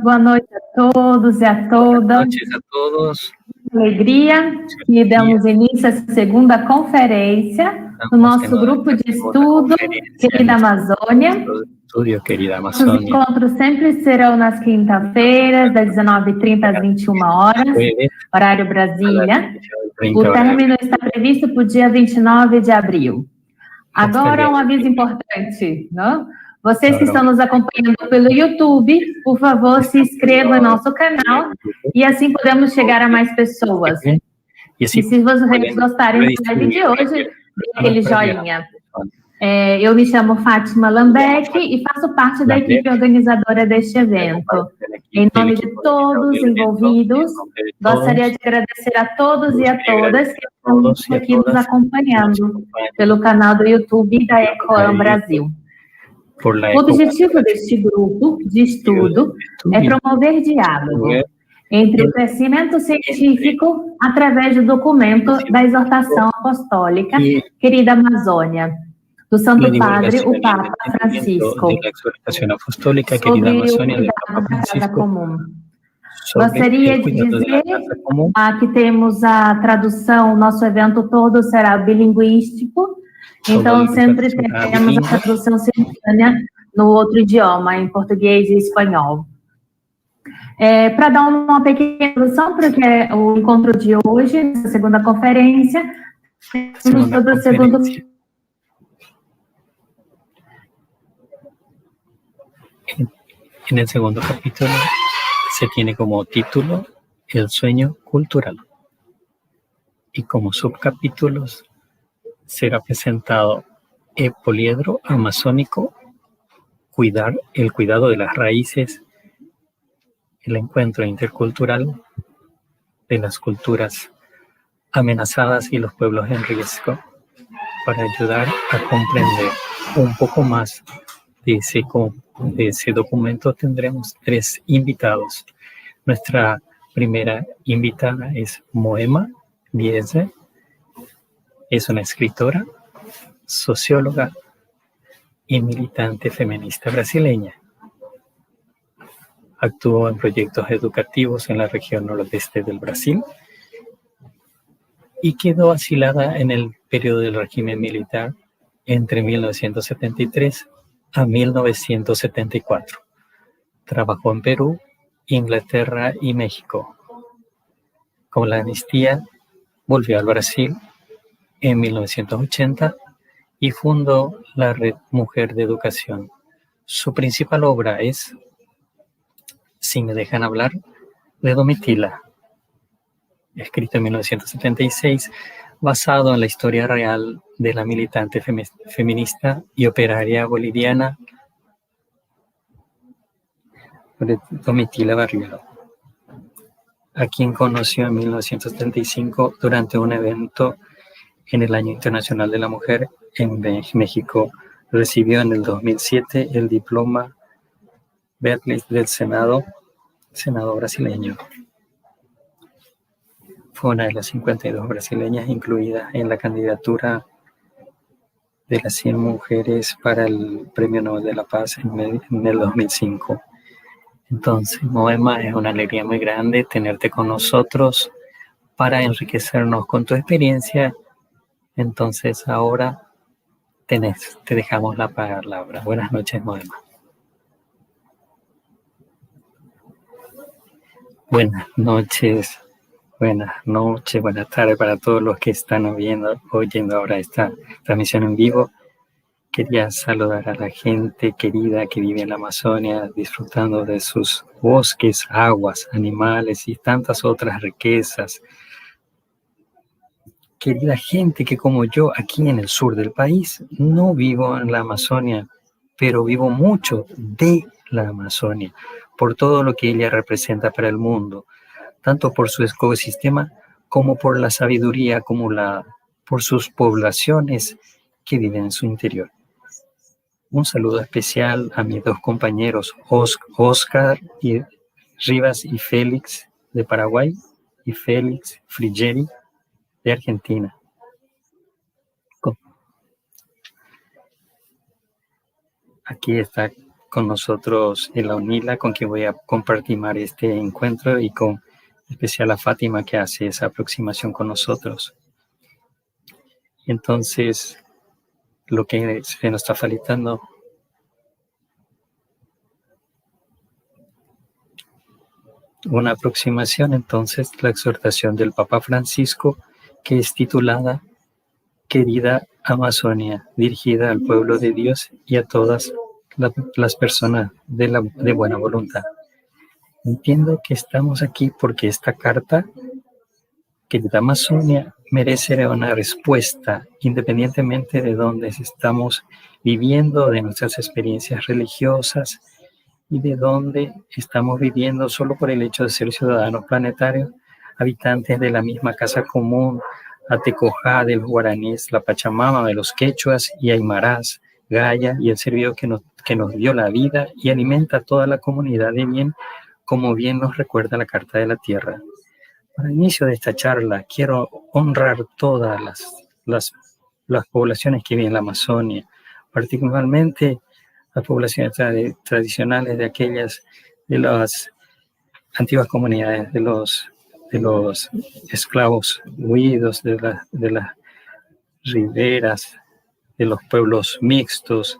Boa noite a todos e a todas. Buenas noches a todos. Alegria que damos início à segunda conferência do nosso grupo de estudo, Querida Amazônia. Querida Nossos Amazônia. encontros sempre serão nas quinta-feiras, das 19h30 às 21h, horário Brasília. O término está previsto para o dia 29 de abril. Agora, um aviso importante, não? Vocês que estão nos acompanhando pelo YouTube, por favor, se inscrevam no nosso canal e assim podemos chegar a mais pessoas. E se vocês gostarem da live de hoje, dê aquele joinha. Eu me chamo Fátima Lambeck e faço parte da equipe organizadora deste evento. Em nome de todos envolvidos, gostaria de agradecer a todos e a todas que estão aqui nos acompanhando pelo canal do YouTube da Ecoam Brasil. O objetivo deste grupo de estudo é promover diálogo entre o crescimento científico através do documento da exortação apostólica Querida Amazônia, do Santo Padre, o Papa Francisco, sobre o cuidado da casa comum. Gostaria de dizer que temos a tradução, nosso evento todo será bilinguístico, então sempre teremos a tradução simultânea no outro idioma, em português e espanhol. Para dar uma pequena introdução para o que é o encontro de hoje, essa segunda conferência, En el segundo capítulo se tiene como título El sueño cultural y como subcapítulos será presentado el poliedro amazónico, el cuidado de las raíces, el encuentro intercultural de las culturas amenazadas y los pueblos en riesgo, para ayudar a comprender un poco más de ese documento. Tendremos 3 invitados. Nuestra primera invitada es Moema Biese. Es una escritora, socióloga y militante feminista brasileña. Actuó en proyectos educativos en la región nordeste del Brasil y quedó asilada en el periodo del régimen militar entre 1973 a 1974. Trabajó en Perú, Inglaterra y México. Con la amnistía volvió al Brasil en 1980 y fundó la Red Mujer de Educación. Su principal obra es Si me dejan hablar, de Domitila, escrito en 1976, basado en la historia real de la militante feminista y operaria boliviana Domitila Barriero, a quien conoció en 1975 durante un evento en el Año Internacional de la Mujer en México. Recibió en el 2007 el diploma Berkeley del Senado brasileño. Fue una de las 52 brasileñas incluidas en la candidatura de las 100 mujeres para el Premio Nobel de la Paz en el 2005. Entonces, Moema, es una alegría muy grande tenerte con nosotros para enriquecernos con tu experiencia. Entonces, ahora te dejamos la palabra. Buenas noches, Moema. Buenas noches, buenas tardes para todos los que están oyendo ahora esta transmisión en vivo. Quería saludar a la gente querida que vive en la Amazonia, disfrutando de sus bosques, aguas, animales y tantas otras riquezas. Querida gente que, como yo, aquí en el sur del país, no vivo en la Amazonia, pero vivo mucho de la Amazonia, por todo lo que ella representa para el mundo, tanto por su ecosistema como por la sabiduría, por sus poblaciones que viven en su interior. Un saludo especial a mis 2 compañeros, Oscar Rivas y Félix de Paraguay, y Félix Frigeri de Argentina. Aquí está con nosotros en la UNILA, con quien voy a compartir este encuentro, y con especial a Fátima, que hace esa aproximación con nosotros. Entonces, lo que se nos está facilitando una aproximación, entonces, la exhortación del Papa Francisco, que es titulada Querida Amazonia, dirigida al pueblo de Dios y a todas las personas de buena voluntad. Entiendo que estamos aquí porque esta carta, Querida Amazonia, merece una respuesta independientemente de dónde estamos viviendo, de nuestras experiencias religiosas y de dónde estamos viviendo solo por el hecho de ser ciudadanos planetarios, habitantes de la misma casa común, Atecojá de los guaraníes, la Pachamama de los quechuas y aymarás, Gaia y el ser vivo que nos dio la vida y alimenta a toda la comunidad de bien, como bien nos recuerda la Carta de la Tierra. Para el inicio de esta charla, quiero honrar todas las poblaciones que viven en la Amazonia, particularmente las poblaciones tradicionales de las antiguas comunidades, de los esclavos huidos, de las riberas, de los pueblos mixtos,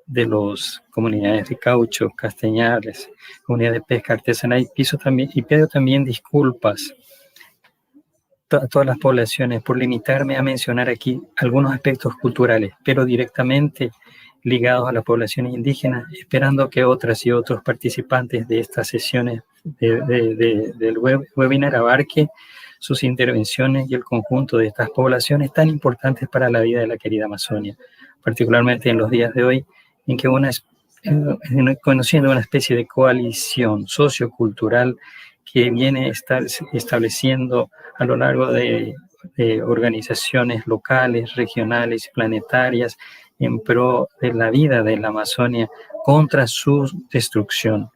de las comunidades de caucho, castañares, comunidades de pesca artesanal, y pido también disculpas a todas las poblaciones por limitarme a mencionar aquí algunos aspectos culturales, pero directamente ligados a las poblaciones indígenas, esperando que otras y otros participantes de estas sesiones del webinar abarque sus intervenciones y el conjunto de estas poblaciones tan importantes para la vida de la querida Amazonia, particularmente en los días de hoy, en que conociendo una especie de coalición sociocultural que viene estableciendo a lo largo de organizaciones locales, regionales, planetarias, en pro de la vida de la Amazonia contra su destrucción.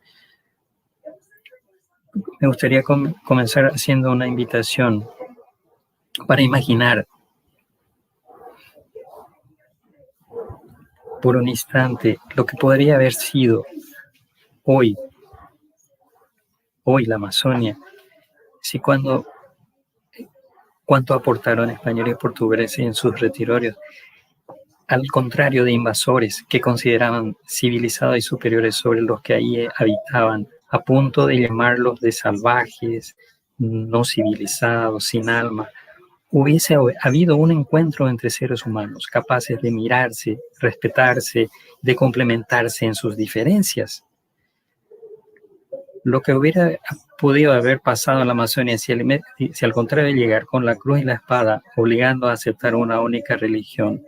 Me gustaría comenzar haciendo una invitación para imaginar por un instante lo que podría haber sido hoy la Amazonia, si cuánto aportaron españoles y portugueses en sus territorios, al contrario de invasores que consideraban civilizados y superiores sobre los que ahí habitaban, a punto de llamarlos de salvajes, no civilizados, sin alma. Hubiese habido un encuentro entre seres humanos capaces de mirarse, respetarse, de complementarse en sus diferencias. Lo que hubiera podido haber pasado en la Amazonia si al contrario de llegar con la cruz y la espada, obligando a aceptar una única religión,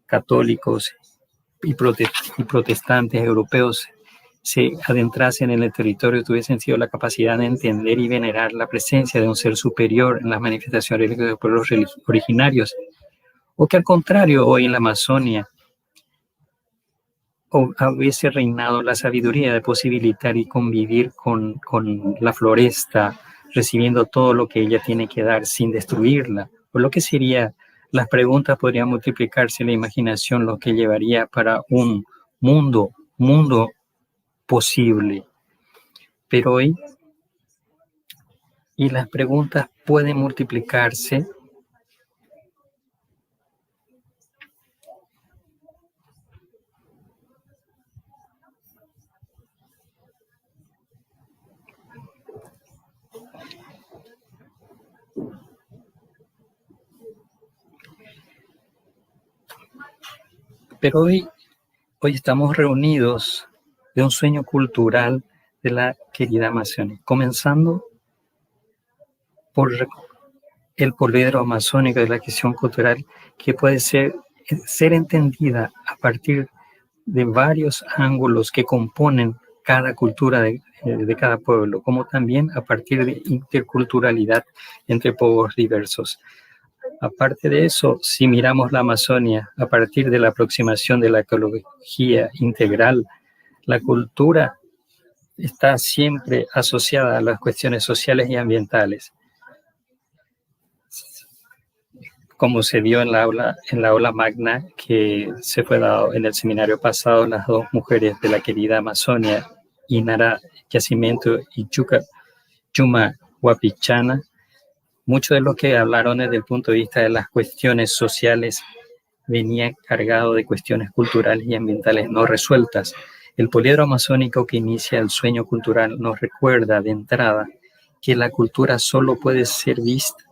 católicos y protestantes europeos se adentrasen en el territorio, tuviesen sido la capacidad de entender y venerar la presencia de un ser superior en las manifestaciones religiosas de los pueblos originarios, o que al contrario hoy en la Amazonia hubiese reinado la sabiduría de posibilitar y convivir con la floresta, recibiendo todo lo que ella tiene que dar sin destruirla, o lo que sería, las preguntas podrían multiplicarse en la imaginación, lo que llevaría para un mundo posible. Pero hoy, y las preguntas pueden multiplicarse, pero hoy estamos reunidos de un sueño cultural de la querida Amazonia, comenzando por el poliedro amazónico de la cuestión cultural, que puede ser entendida a partir de varios ángulos que componen cada cultura de cada pueblo, como también a partir de interculturalidad entre pueblos diversos. Aparte de eso, si miramos la Amazonia a partir de la aproximación de la ecología integral, la cultura está siempre asociada a las cuestiones sociales y ambientales. como se dio en la aula magna que se fue dado en el seminario pasado, las dos mujeres de la querida Amazonia, Inara Yacimiento y Yuma Wapichana, mucho de lo que hablaron desde el punto de vista de las cuestiones sociales venía cargado de cuestiones culturales y ambientales no resueltas. El poliedro amazónico que inicia el sueño cultural nos recuerda de entrada que la cultura solo puede ser vista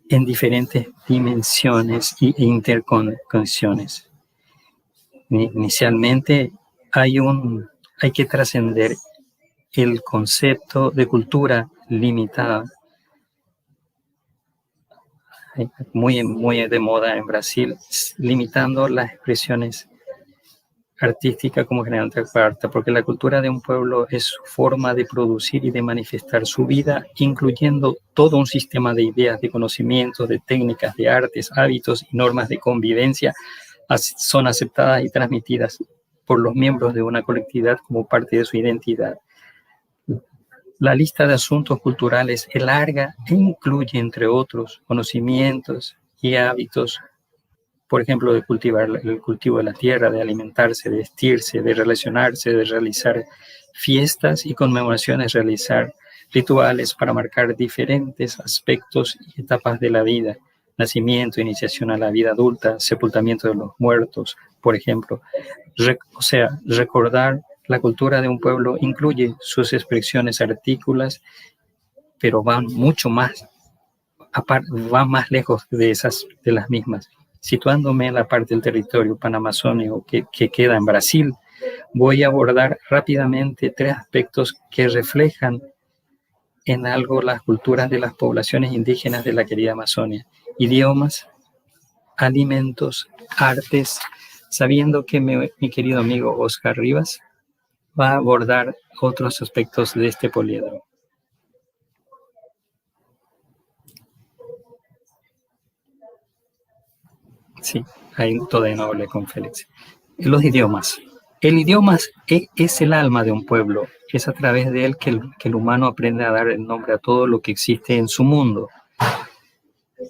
en diferentes dimensiones e interconexiones. Inicialmente hay que trascender el concepto de cultura limitada, muy de moda en Brasil, limitando las expresiones artísticas como general parte, porque la cultura de un pueblo es su forma de producir y de manifestar su vida, incluyendo todo un sistema de ideas, de conocimientos, de técnicas, de artes, hábitos y normas de convivencia son aceptadas y transmitidas por los miembros de una colectividad como parte de su identidad. La lista de asuntos culturales es larga e incluye, entre otros, conocimientos y hábitos, por ejemplo, de cultivar el cultivo de la tierra, de alimentarse, de vestirse, de relacionarse, de realizar fiestas y conmemoraciones, realizar rituales para marcar diferentes aspectos y etapas de la vida, nacimiento, iniciación a la vida adulta, sepultamiento de los muertos, por ejemplo. Recordar la cultura de un pueblo incluye sus expresiones artículas, pero van mucho más, van más lejos de las mismas. Situándome en la parte del territorio panamazónico que queda en Brasil, voy a abordar rápidamente 3 aspectos que reflejan en algo las culturas de las poblaciones indígenas de la querida Amazonia: idiomas, alimentos, artes, sabiendo que mi querido amigo Oscar Rivas va a abordar otros aspectos de este poliedro. Sí, ahí todavía no hablé con Félix. Los idiomas. El idioma es el alma de un pueblo. Es a través de él que el humano aprende a dar el nombre a todo lo que existe en su mundo.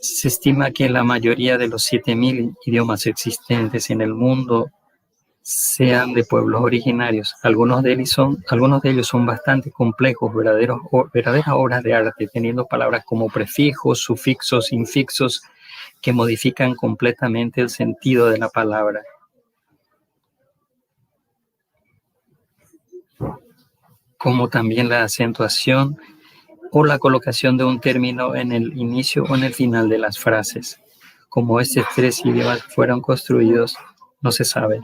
Se estima que la mayoría de los 7,000 idiomas existentes en el mundo sean de pueblos originarios. Algunos de ellos son bastante complejos, verdaderas obras de arte, teniendo palabras como prefijos, sufixos, infixos, que modifican completamente el sentido de la palabra. Como también la acentuación o la colocación de un término en el inicio o en el final de las frases. Como estos 3 idiomas fueron construidos, no se sabe.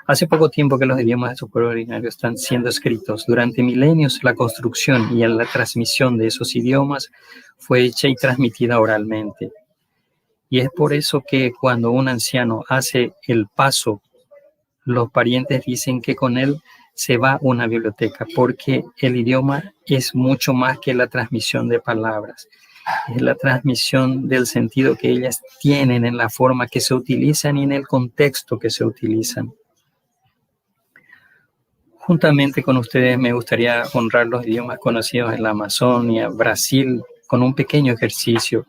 Hace poco tiempo que los idiomas de su pueblo originario están siendo escritos. Durante milenios, la construcción y la transmisión de esos idiomas fue hecha y transmitida oralmente. Y es por eso que cuando un anciano hace el paso, los parientes dicen que con él se va a una biblioteca, porque el idioma es mucho más que la transmisión de palabras. Es la transmisión del sentido que ellas tienen en la forma que se utilizan y en el contexto que se utilizan. Juntamente con ustedes me gustaría honrar los idiomas conocidos en la Amazonia, Brasil, con un pequeño ejercicio.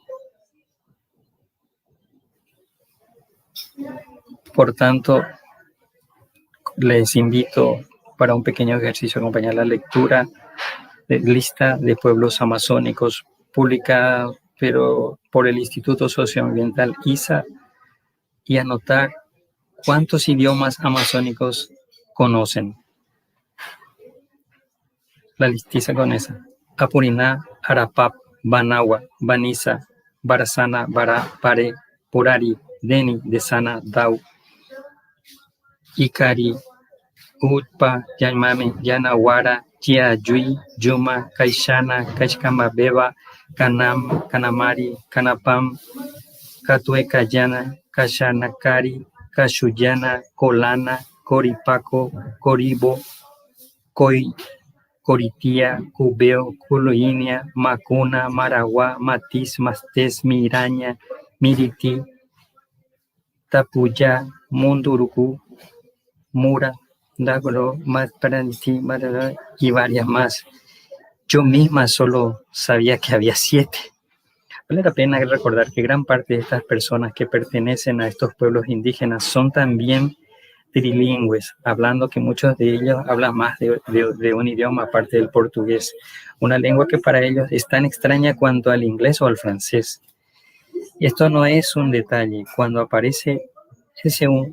Por tanto, les invito para un pequeño ejercicio a acompañar la lectura de lista de pueblos amazónicos publicada por el Instituto Socioambiental ISA y anotar cuántos idiomas amazónicos conocen. La listiza con esa: Apuriná, Arapap, Banagua, Banisa, Barazana, Bará, Pare, Purari, Deni, Desana, Dau, Icari, Utpa, Yaimame, Yanahuara, Chia, Yui, Yuma, Caixana, Caixcamabeba, Canam, Canamari, Canapam, Catueca, Yana, Caxanacari, Caxuyana, Colana, Coripaco, Coribo, Coritia, Cubeo, Culuinia, Macuna, Maragua, Matiz, Mastés, Miraña, Miriti, Tapuya, Munduruku, Mura, Dagro, Matparanti, y varias más. Yo misma solo sabía que había 7, Vale la pena recordar que gran parte de estas personas que pertenecen a estos pueblos indígenas son también trilingües, hablando que muchos de ellos hablan más de un idioma aparte del portugués, una lengua que para ellos es tan extraña cuanto al inglés o al francés. Y esto no es un detalle. Cuando aparece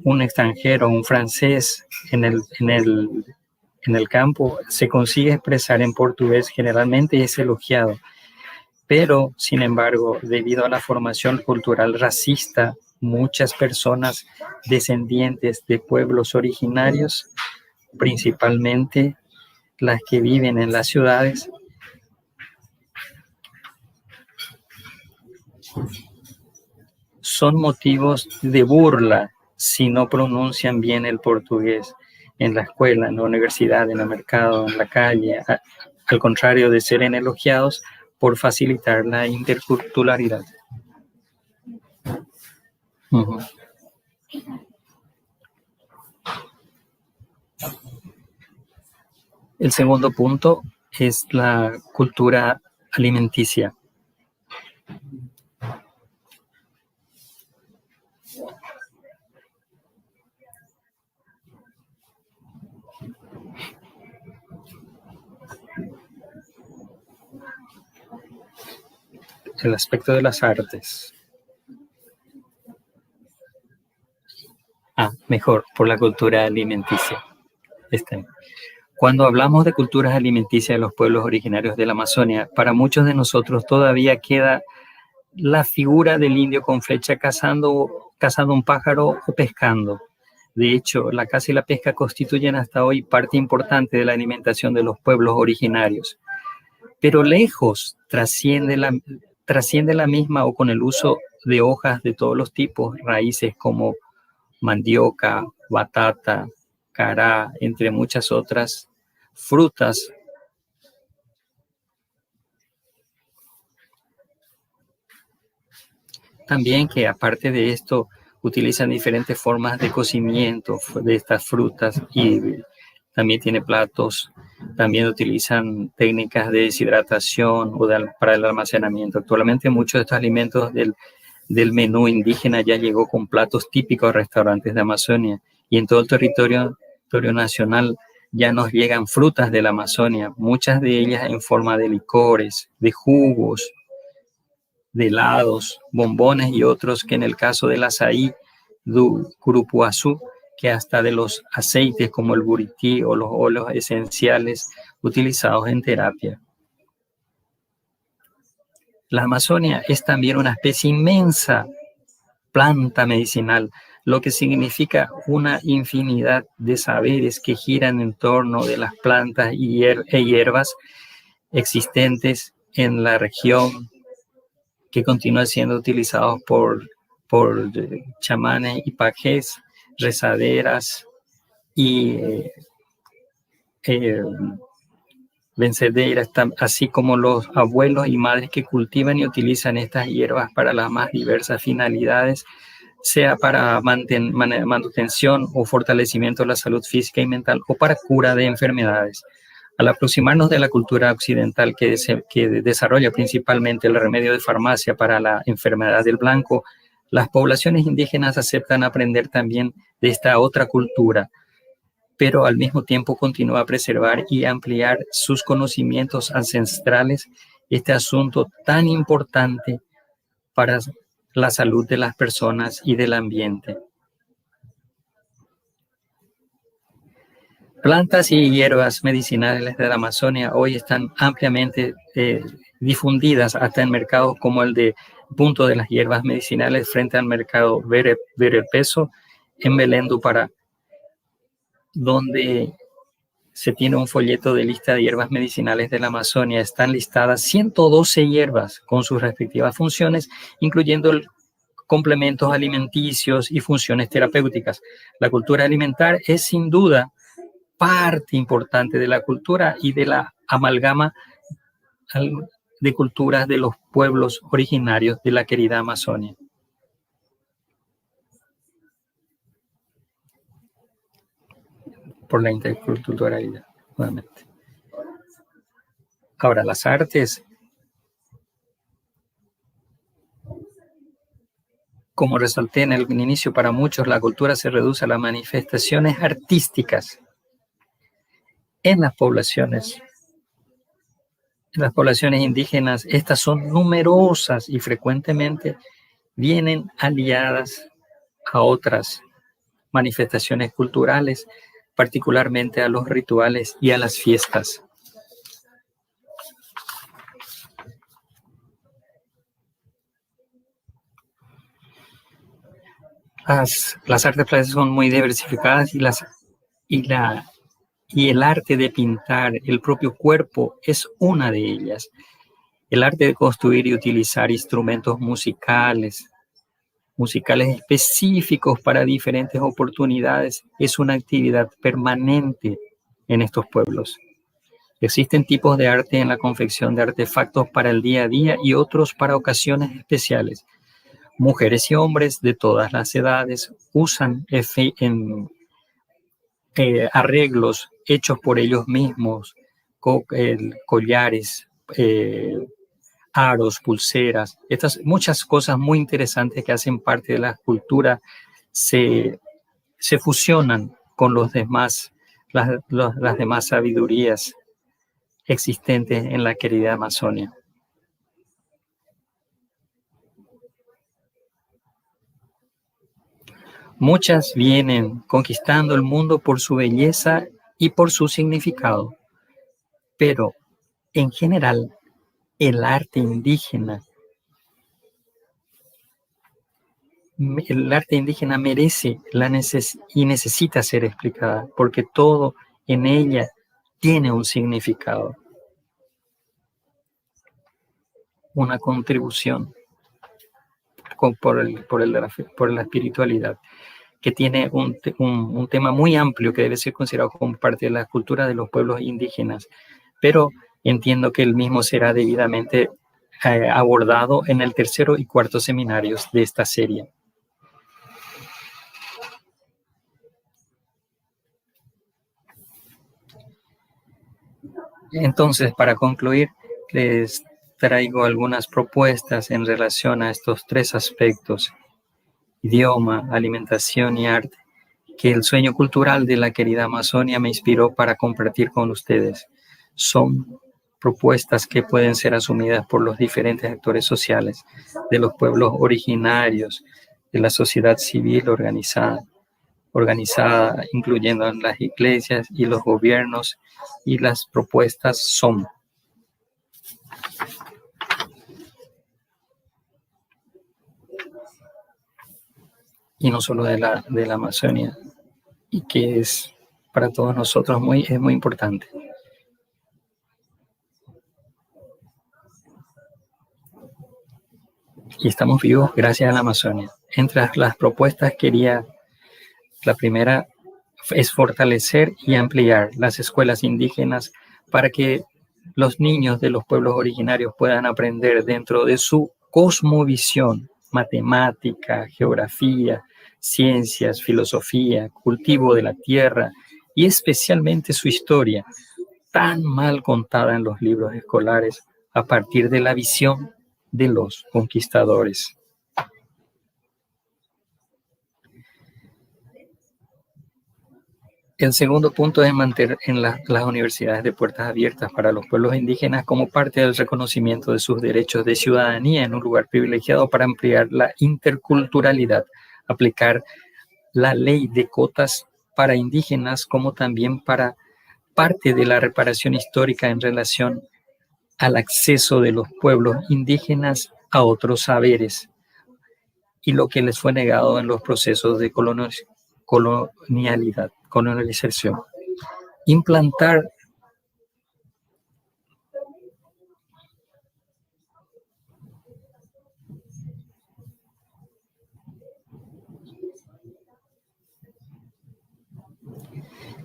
un extranjero, un francés en el campo, se consigue expresar en portugués, generalmente es elogiado. Pero, sin embargo, debido a la formación cultural racista, muchas personas descendientes de pueblos originarios, principalmente las que viven en las ciudades, son motivos de burla si no pronuncian bien el portugués en la escuela, en la universidad, en el mercado, en la calle, al contrario de ser elogiados por facilitar la interculturalidad. Uh-huh. El segundo punto es la cultura alimenticia. El aspecto de las artes. Mejor, por la cultura alimenticia. Cuando hablamos de culturas alimenticias de los pueblos originarios de la Amazonia, para muchos de nosotros todavía queda la figura del indio con flecha cazando un pájaro o pescando. De hecho, la caza y la pesca constituyen hasta hoy parte importante de la alimentación de los pueblos originarios. Pero lejos trasciende la misma o con el uso de hojas de todos los tipos, raíces como mandioca, batata, cará, entre muchas otras frutas. También que aparte de esto utilizan diferentes formas de cocimiento de estas frutas y también tiene platos, también utilizan técnicas de deshidratación o para el almacenamiento. Actualmente muchos de estos alimentos del menú indígena ya llegó con platos típicos a restaurantes de Amazonia y en todo el territorio nacional ya nos llegan frutas de la Amazonia, muchas de ellas en forma de licores, de jugos, de helados, bombones y otros que en el caso del azaí, du curupuazú, que hasta de los aceites como el burití o los óleos esenciales utilizados en terapia. La Amazonia es también una especie inmensa planta medicinal, lo que significa una infinidad de saberes que giran en torno de las plantas e hierbas existentes en la región, que continúan siendo utilizados por chamanes y pajes, rezaderas y vencederas, así como los abuelos y madres que cultivan y utilizan estas hierbas para las más diversas finalidades, sea para manutención o fortalecimiento de la salud física y mental o para cura de enfermedades. Al aproximarnos de la cultura occidental que desarrolla principalmente el remedio de farmacia para la enfermedad del blanco, las poblaciones indígenas aceptan aprender también de esta otra cultura, pero al mismo tiempo continúa a preservar y ampliar sus conocimientos ancestrales, este asunto tan importante para la salud de las personas y del ambiente. Plantas y hierbas medicinales de la Amazonia hoy están ampliamente difundidas hasta en mercados como el de Punto de las Hierbas Medicinales frente al mercado Verelpeso en Belém do Pará, donde se tiene un folleto de lista de hierbas medicinales de la Amazonia. Están listadas 112 hierbas con sus respectivas funciones, incluyendo complementos alimenticios y funciones terapéuticas. La cultura alimentar es sin duda parte importante de la cultura y de la amalgama de culturas de los pueblos originarios de la querida Amazonia. Por la interculturalidad, nuevamente. Ahora, las artes Como resalté en el inicio, para muchos la cultura se reduce a las manifestaciones artísticas en las poblaciones. En las poblaciones indígenas, estas son numerosas y frecuentemente vienen aliadas a otras manifestaciones culturales, particularmente a los rituales y a las fiestas. Las artes plásticas son muy diversificadas y el arte de pintar el propio cuerpo es una de ellas. El arte de construir y utilizar instrumentos musicales específicos para diferentes oportunidades es una actividad permanente en estos pueblos. Existen tipos de arte en la confección de artefactos para el día a día y otros para ocasiones especiales. Mujeres y hombres de todas las edades usan arreglos hechos por ellos mismos, collares, aros, pulseras, muchas cosas muy interesantes que hacen parte de la cultura se fusionan con las demás sabidurías existentes en la querida Amazonia. Muchas vienen conquistando el mundo por su belleza y por su significado, pero en general el arte indígena merece y necesita ser explicada, porque todo en ella tiene un significado, una contribución por la espiritualidad, que tiene un tema muy amplio que debe ser considerado como parte de la cultura de los pueblos indígenas, pero entiendo que el mismo será debidamente abordado en el tercero y cuarto seminarios de esta serie. Entonces, para concluir, les traigo algunas propuestas en relación a estos tres aspectos: idioma, alimentación y arte, que el sueño cultural de la querida Amazonia me inspiró para compartir con ustedes. Son propuestas que pueden ser asumidas por los diferentes actores sociales, de los pueblos originarios, de la sociedad civil organizada, incluyendo las iglesias y los gobiernos, y las propuestas son: y no solo de la Amazonia, y que es para todos nosotros es muy importante. Y estamos vivos gracias a la Amazonia. Entre las propuestas la primera es fortalecer y ampliar las escuelas indígenas para que los niños de los pueblos originarios puedan aprender dentro de su cosmovisión, matemática, geografía, ciencias, filosofía, cultivo de la tierra y especialmente su historia, tan mal contada en los libros escolares a partir de la visión de los conquistadores. El segundo punto es mantener en las universidades de puertas abiertas para los pueblos indígenas como parte del reconocimiento de sus derechos de ciudadanía en un lugar privilegiado para ampliar la interculturalidad, aplicar la ley de cotas para indígenas como también para parte de la reparación histórica en relación al acceso de los pueblos indígenas a otros saberes y lo que les fue negado en los procesos de colonialización. Implantar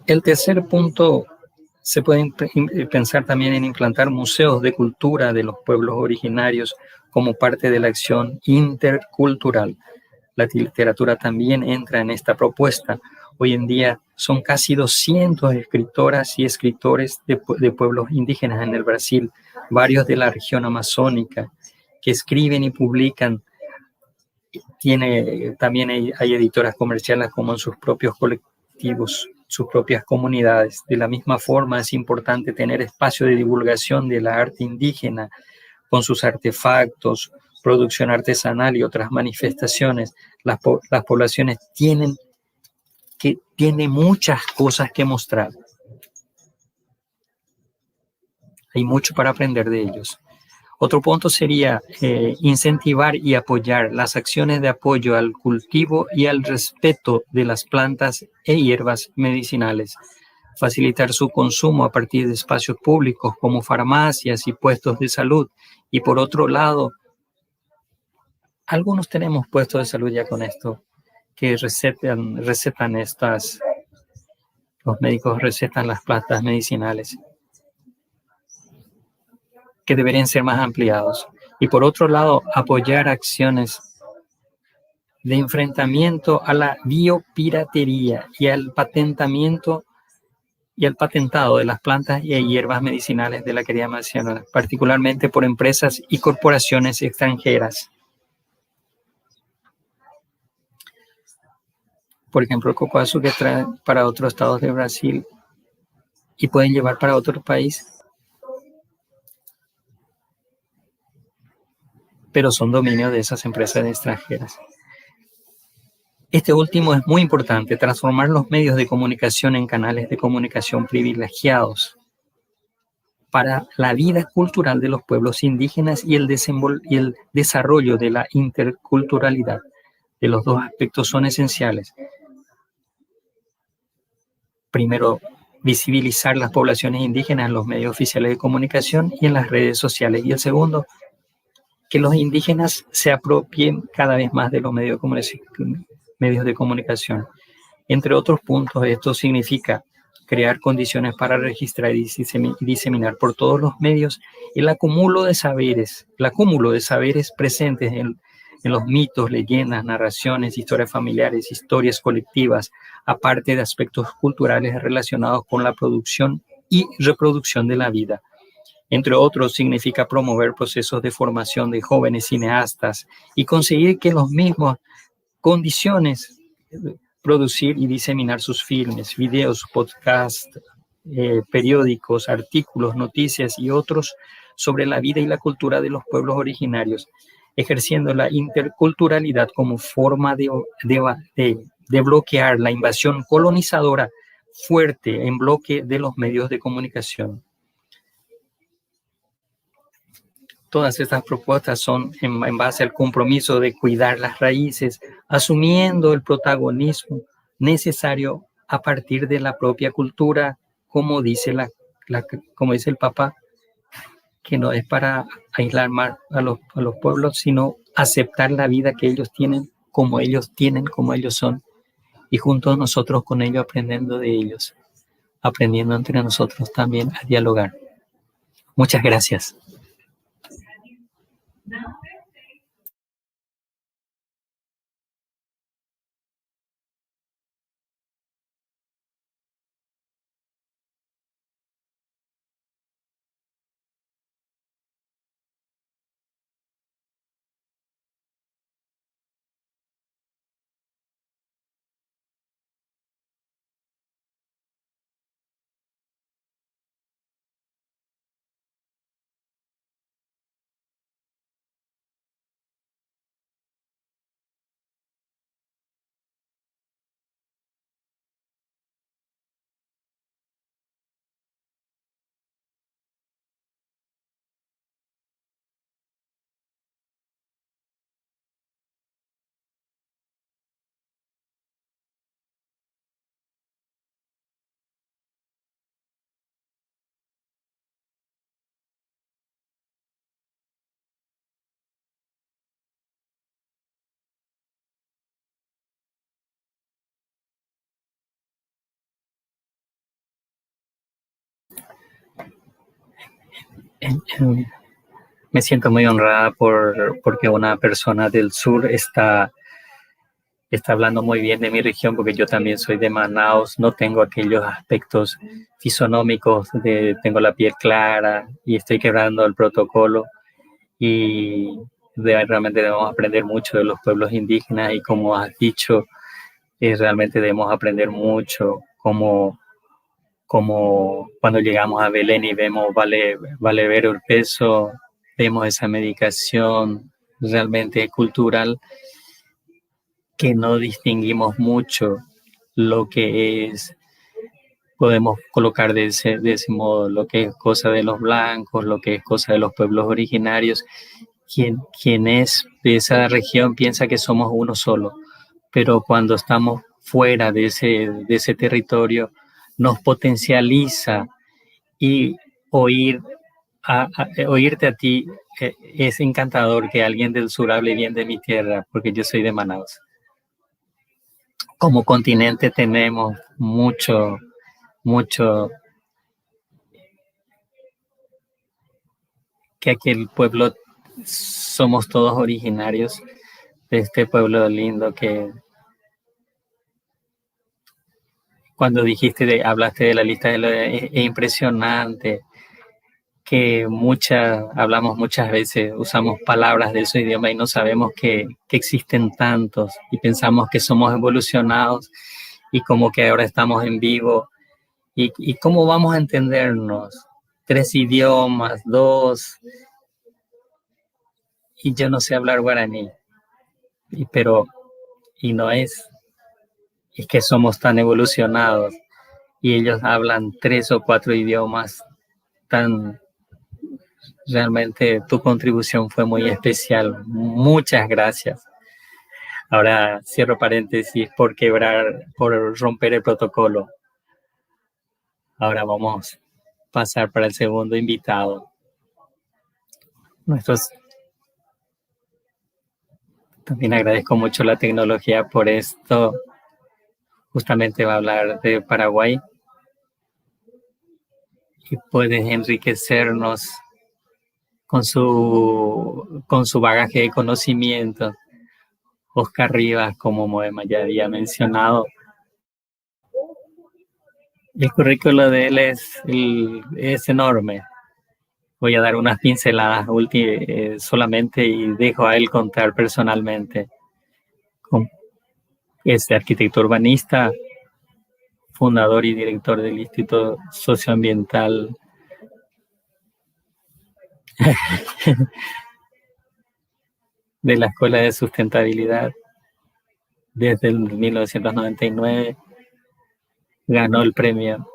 el tercer punto, se puede pensar también en implantar museos de cultura de los pueblos originarios como parte de la acción intercultural. La literatura también entra en esta propuesta. Hoy en día son casi 200 escritoras y escritores de pueblos indígenas en el Brasil, varios de la región amazónica, que escriben y publican También hay editoras comerciales como en sus propios colectivos, sus propias comunidades. De la misma forma, es importante tener espacio de divulgación de la arte indígena con sus artefactos, producción artesanal y otras manifestaciones. Las poblaciones tienen muchas cosas que mostrar. Hay mucho para aprender de ellos. Otro punto sería incentivar y apoyar las acciones de apoyo al cultivo y al respeto de las plantas e hierbas medicinales, facilitar su consumo a partir de espacios públicos como farmacias y puestos de salud. Y por otro lado, algunos tenemos puestos de salud ya con esto, que recetan los médicos recetan las plantas medicinales, que deberían ser más ampliados. Y por otro lado, apoyar acciones de enfrentamiento a la biopiratería y al patentado de las plantas y hierbas medicinales de la querida mencionar, particularmente por empresas y corporaciones extranjeras. Por ejemplo, el cocoazo que traen para otros estados de Brasil y pueden llevar para otro país, pero son dominio de esas empresas extranjeras. Este último es muy importante, transformar los medios de comunicación en canales de comunicación privilegiados para la vida cultural de los pueblos indígenas y el desarrollo de la interculturalidad. De los dos aspectos son esenciales. Primero, visibilizar las poblaciones indígenas en los medios oficiales de comunicación y en las redes sociales. Y el segundo, que los indígenas se apropien cada vez más de los medios de comunicación. Entre otros puntos, esto significa crear condiciones para registrar y diseminar por todos los medios el acúmulo de saberes presentes en los mitos, leyendas, narraciones, historias familiares, historias colectivas, aparte de aspectos culturales relacionados con la producción y reproducción de la vida. Entre otros, significa promover procesos de formación de jóvenes cineastas y conseguir que los mismos condiciones producir y diseminar sus filmes, videos, podcasts, periódicos, artículos, noticias y otros sobre la vida y la cultura de los pueblos originarios, ejerciendo la interculturalidad como forma de bloquear la invasión colonizadora fuerte en bloque de los medios de comunicación. Todas estas propuestas son en base al compromiso de cuidar las raíces, asumiendo el protagonismo necesario a partir de la propia cultura, como dice como dice el Papa, que no es para aislar más a los pueblos, sino aceptar la vida que ellos tienen, como ellos son, y juntos nosotros con ellos aprendiendo de ellos, aprendiendo entre nosotros también a dialogar. Muchas gracias. Me siento muy honrada porque una persona del sur está hablando muy bien de mi región, porque yo también soy de Manaus, no tengo aquellos aspectos fisonómicos tengo la piel clara y estoy quebrando el protocolo. Y realmente debemos aprender mucho de los pueblos indígenas y como has dicho, realmente debemos aprender mucho como cuando llegamos a Belén y vemos vale ver el peso, vemos esa medicación realmente cultural que no distinguimos mucho lo que es, podemos colocar de ese modo, lo que es cosa de los blancos, lo que es cosa de los pueblos originarios. Quien es de esa región piensa que somos uno solo, pero cuando estamos fuera de ese territorio, nos potencializa y oírte a ti es encantador que alguien del sur hable bien de mi tierra, porque yo soy de Manaus. Como continente tenemos mucho que aquel pueblo somos todos originarios de este pueblo lindo que cuando hablaste de la lista es impresionante que hablamos muchas veces, usamos palabras de su idioma y no sabemos que existen tantos y pensamos que somos evolucionados y como que ahora estamos en vivo y cómo vamos a entendernos, 3 idiomas, 2, y yo no sé hablar guaraní, y no es que somos tan evolucionados y ellos hablan 3 o 4 idiomas realmente tu contribución fue muy especial. Muchas gracias. Ahora cierro paréntesis por romper el protocolo. Ahora vamos a pasar para el segundo invitado. También agradezco mucho la tecnología por esto. Justamente va a hablar de Paraguay y puedes enriquecernos con su bagaje de conocimiento. Oscar Rivas, como Moema ya había mencionado, el currículo de él es enorme. Voy a dar unas pinceladas solamente y dejo a él contar personalmente. Es arquitecto urbanista, fundador y director del Instituto Socioambiental de la Escuela de Sustentabilidad desde el 1999. Ganó el premio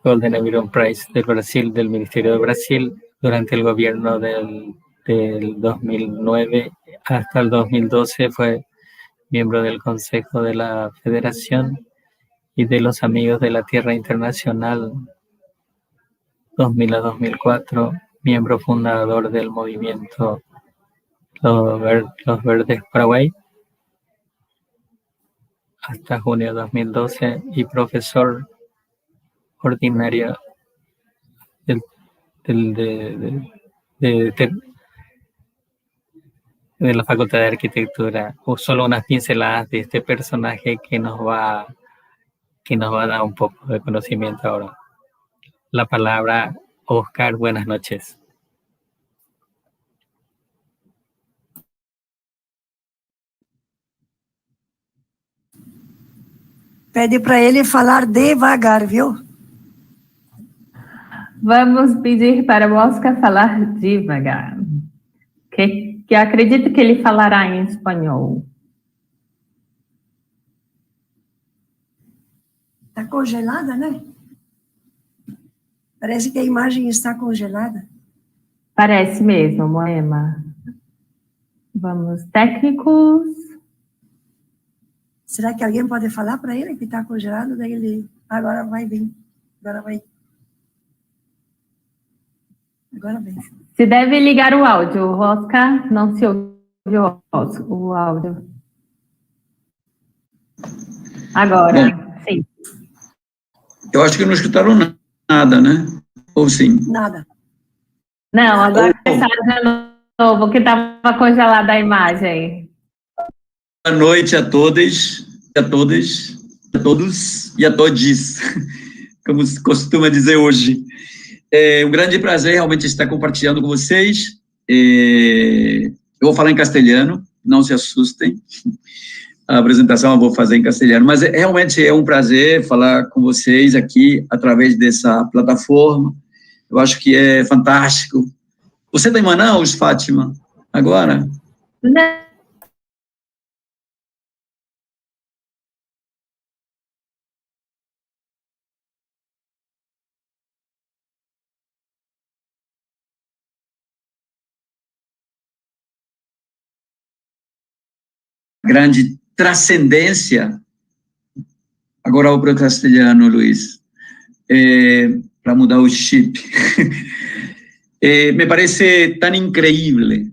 Golden Aviron Prize del Brasil, del Ministerio de Brasil, durante el gobierno del 2009 hasta el 2012 fue miembro del Consejo de la Federación y de los Amigos de la Tierra Internacional 2000 a 2004, miembro fundador del movimiento Los Verdes Paraguay hasta junio de 2012 y profesor ordinario de la Facultad de Arquitectura. Solo unas pinceladas de este personaje que nos va a dar un poco de conocimiento ahora. La palabra, Oscar, buenas noches. Pede para ele falar devagar, viu? Vamos pedir para o Oscar falar devagar. Que acredito que ele falará em espanhol. Está congelada, né? Parece que a imagem está congelada. Parece mesmo, Moema. Vamos, técnicos. Será que alguém pode falar para ele que está congelado? Daí ele... Agora vai vir. Agora vai. Agora vem. Se deve ligar o áudio, Oscar. Não se ouve o áudio. Agora, sim. Eu acho que não escutaram nada, né? Ou sim? Nada. Não, agora começaram de novo, que estava congelada a imagem. Boa noite a todas, a todos e a todes, como se costuma dizer hoje. É um grande prazer realmente estar compartilhando com vocês. Eu vou falar em castelhano, não se assustem. A apresentação eu vou fazer em castelhano, mas realmente é um prazer falar com vocês aqui através dessa plataforma. Eu acho que é fantástico. Você está em Manaus, Fátima, agora? Não. Grande transcendência. Agora vou para o castelhano, Luiz, para mudar o chip. Me parece tan increíble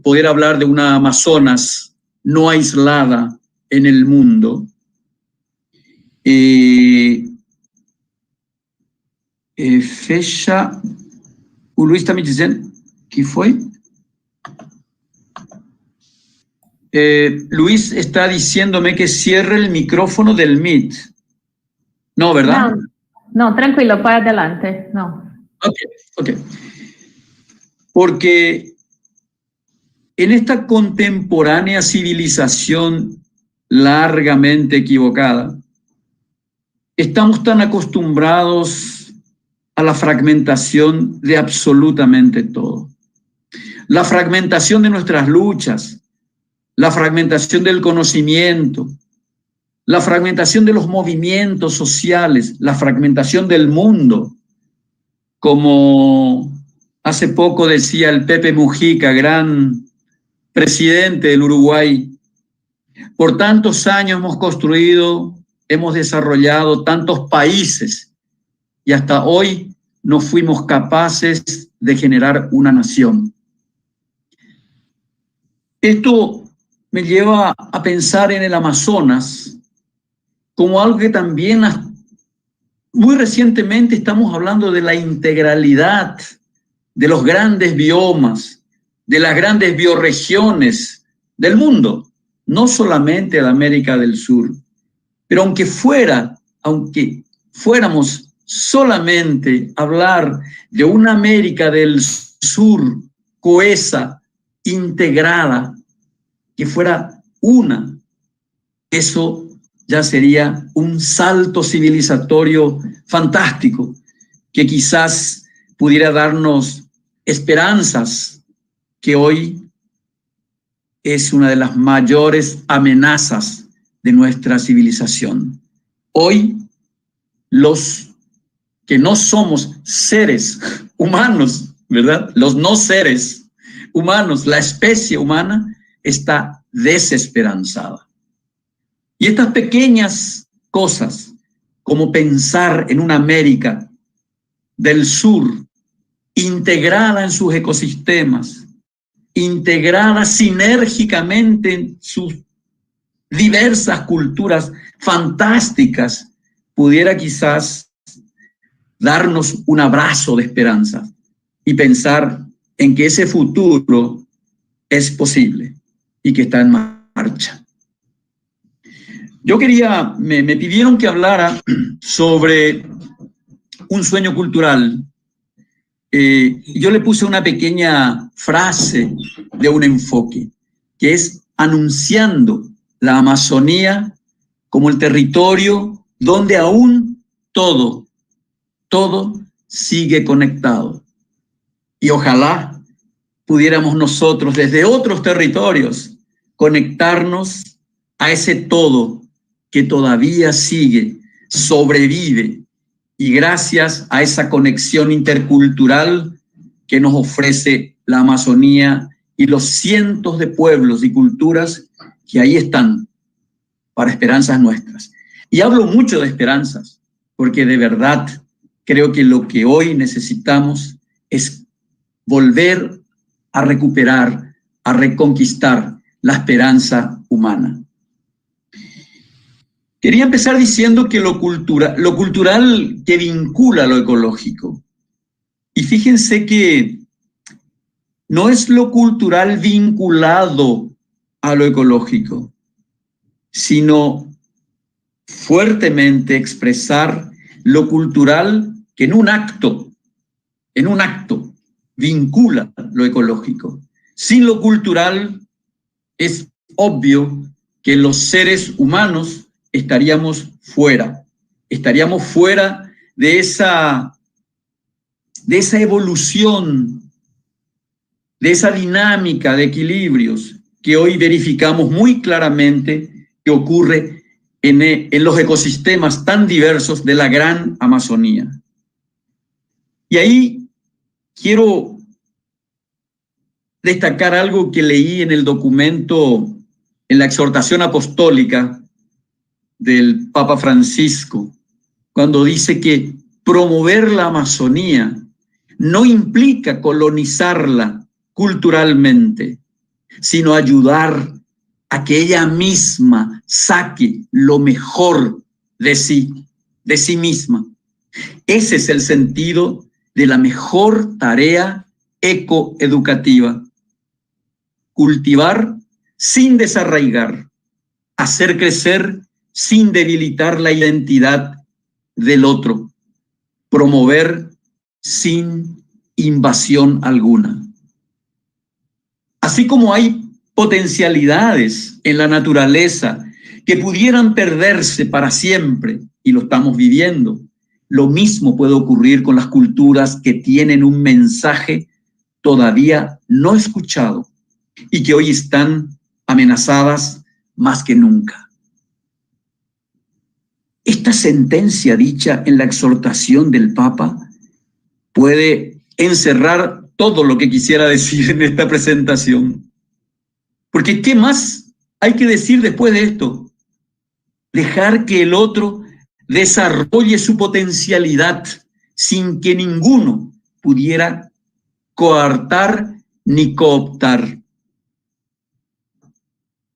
poder hablar de una Amazonas no aislada en el mundo. Fecha. O Luiz está me dizendo que foi? Luis está diciéndome que cierre el micrófono del Meet. No, ¿verdad? No, tranquilo, para adelante. No. Ok. Porque en esta contemporánea civilización largamente equivocada, estamos tan acostumbrados a la fragmentación de absolutamente todo. La fragmentación de nuestras luchas, la fragmentación del conocimiento, la fragmentación de los movimientos sociales, la fragmentación del mundo, como hace poco decía el Pepe Mujica, gran presidente del Uruguay. Por tantos años hemos construido, hemos desarrollado tantos países y hasta hoy no fuimos capaces de generar una nación. Esto me lleva a pensar en el Amazonas como algo que también muy recientemente estamos hablando de la integralidad de los grandes biomas, de las grandes bioregiones del mundo, no solamente de América del Sur. Pero aunque fuéramos solamente a hablar de una América del Sur cohesa, integrada, que fuera una, eso ya sería un salto civilizatorio fantástico que quizás pudiera darnos esperanzas que hoy es una de las mayores amenazas de nuestra civilización. Hoy, los que no somos seres humanos, ¿verdad? Los no seres humanos, la especie humana, está desesperanzada. Y estas pequeñas cosas, como pensar en una América del Sur integrada en sus ecosistemas, integrada sinérgicamente en sus diversas culturas fantásticas, pudiera quizás darnos un abrazo de esperanza y pensar en que ese futuro es posible y que está en marcha. Yo me pidieron que hablara sobre un sueño cultural. Yo le puse una pequeña frase de un enfoque, que es anunciando la Amazonía como el territorio donde aún todo sigue conectado. Y ojalá pudiéramos nosotros desde otros territorios conectarnos a ese todo que todavía sigue, sobrevive, y gracias a esa conexión intercultural que nos ofrece la Amazonía y los cientos de pueblos y culturas que ahí están para esperanzas nuestras. Y hablo mucho de esperanzas, porque de verdad creo que lo que hoy necesitamos es volver a recuperar, a reconquistar la esperanza humana. Quería empezar diciendo que lo cultural que vincula a lo ecológico. Y fíjense que no es lo cultural vinculado a lo ecológico, sino fuertemente expresar lo cultural que en un acto en un acto, vincula lo ecológico. Sin lo cultural, es obvio que los seres humanos estaríamos fuera de esa evolución, de esa dinámica de equilibrios que hoy verificamos muy claramente que ocurre en los ecosistemas tan diversos de la gran Amazonía. Y ahí quiero destacar algo que leí en el documento, en la exhortación apostólica del Papa Francisco, cuando dice que promover la Amazonía no implica colonizarla culturalmente, sino ayudar a que ella misma saque lo mejor de sí misma. Ese es el sentido de la mejor tarea ecoeducativa. Cultivar sin desarraigar, hacer crecer sin debilitar la identidad del otro, promover sin invasión alguna. Así como hay potencialidades en la naturaleza que pudieran perderse para siempre, y lo estamos viviendo, lo mismo puede ocurrir con las culturas que tienen un mensaje todavía no escuchado y que hoy están amenazadas más que nunca. Esta sentencia dicha en la exhortación del Papa puede encerrar todo lo que quisiera decir en esta presentación. Porque ¿qué más hay que decir después de esto? Dejar que el otro desarrolle su potencialidad sin que ninguno pudiera coartar ni cooptar.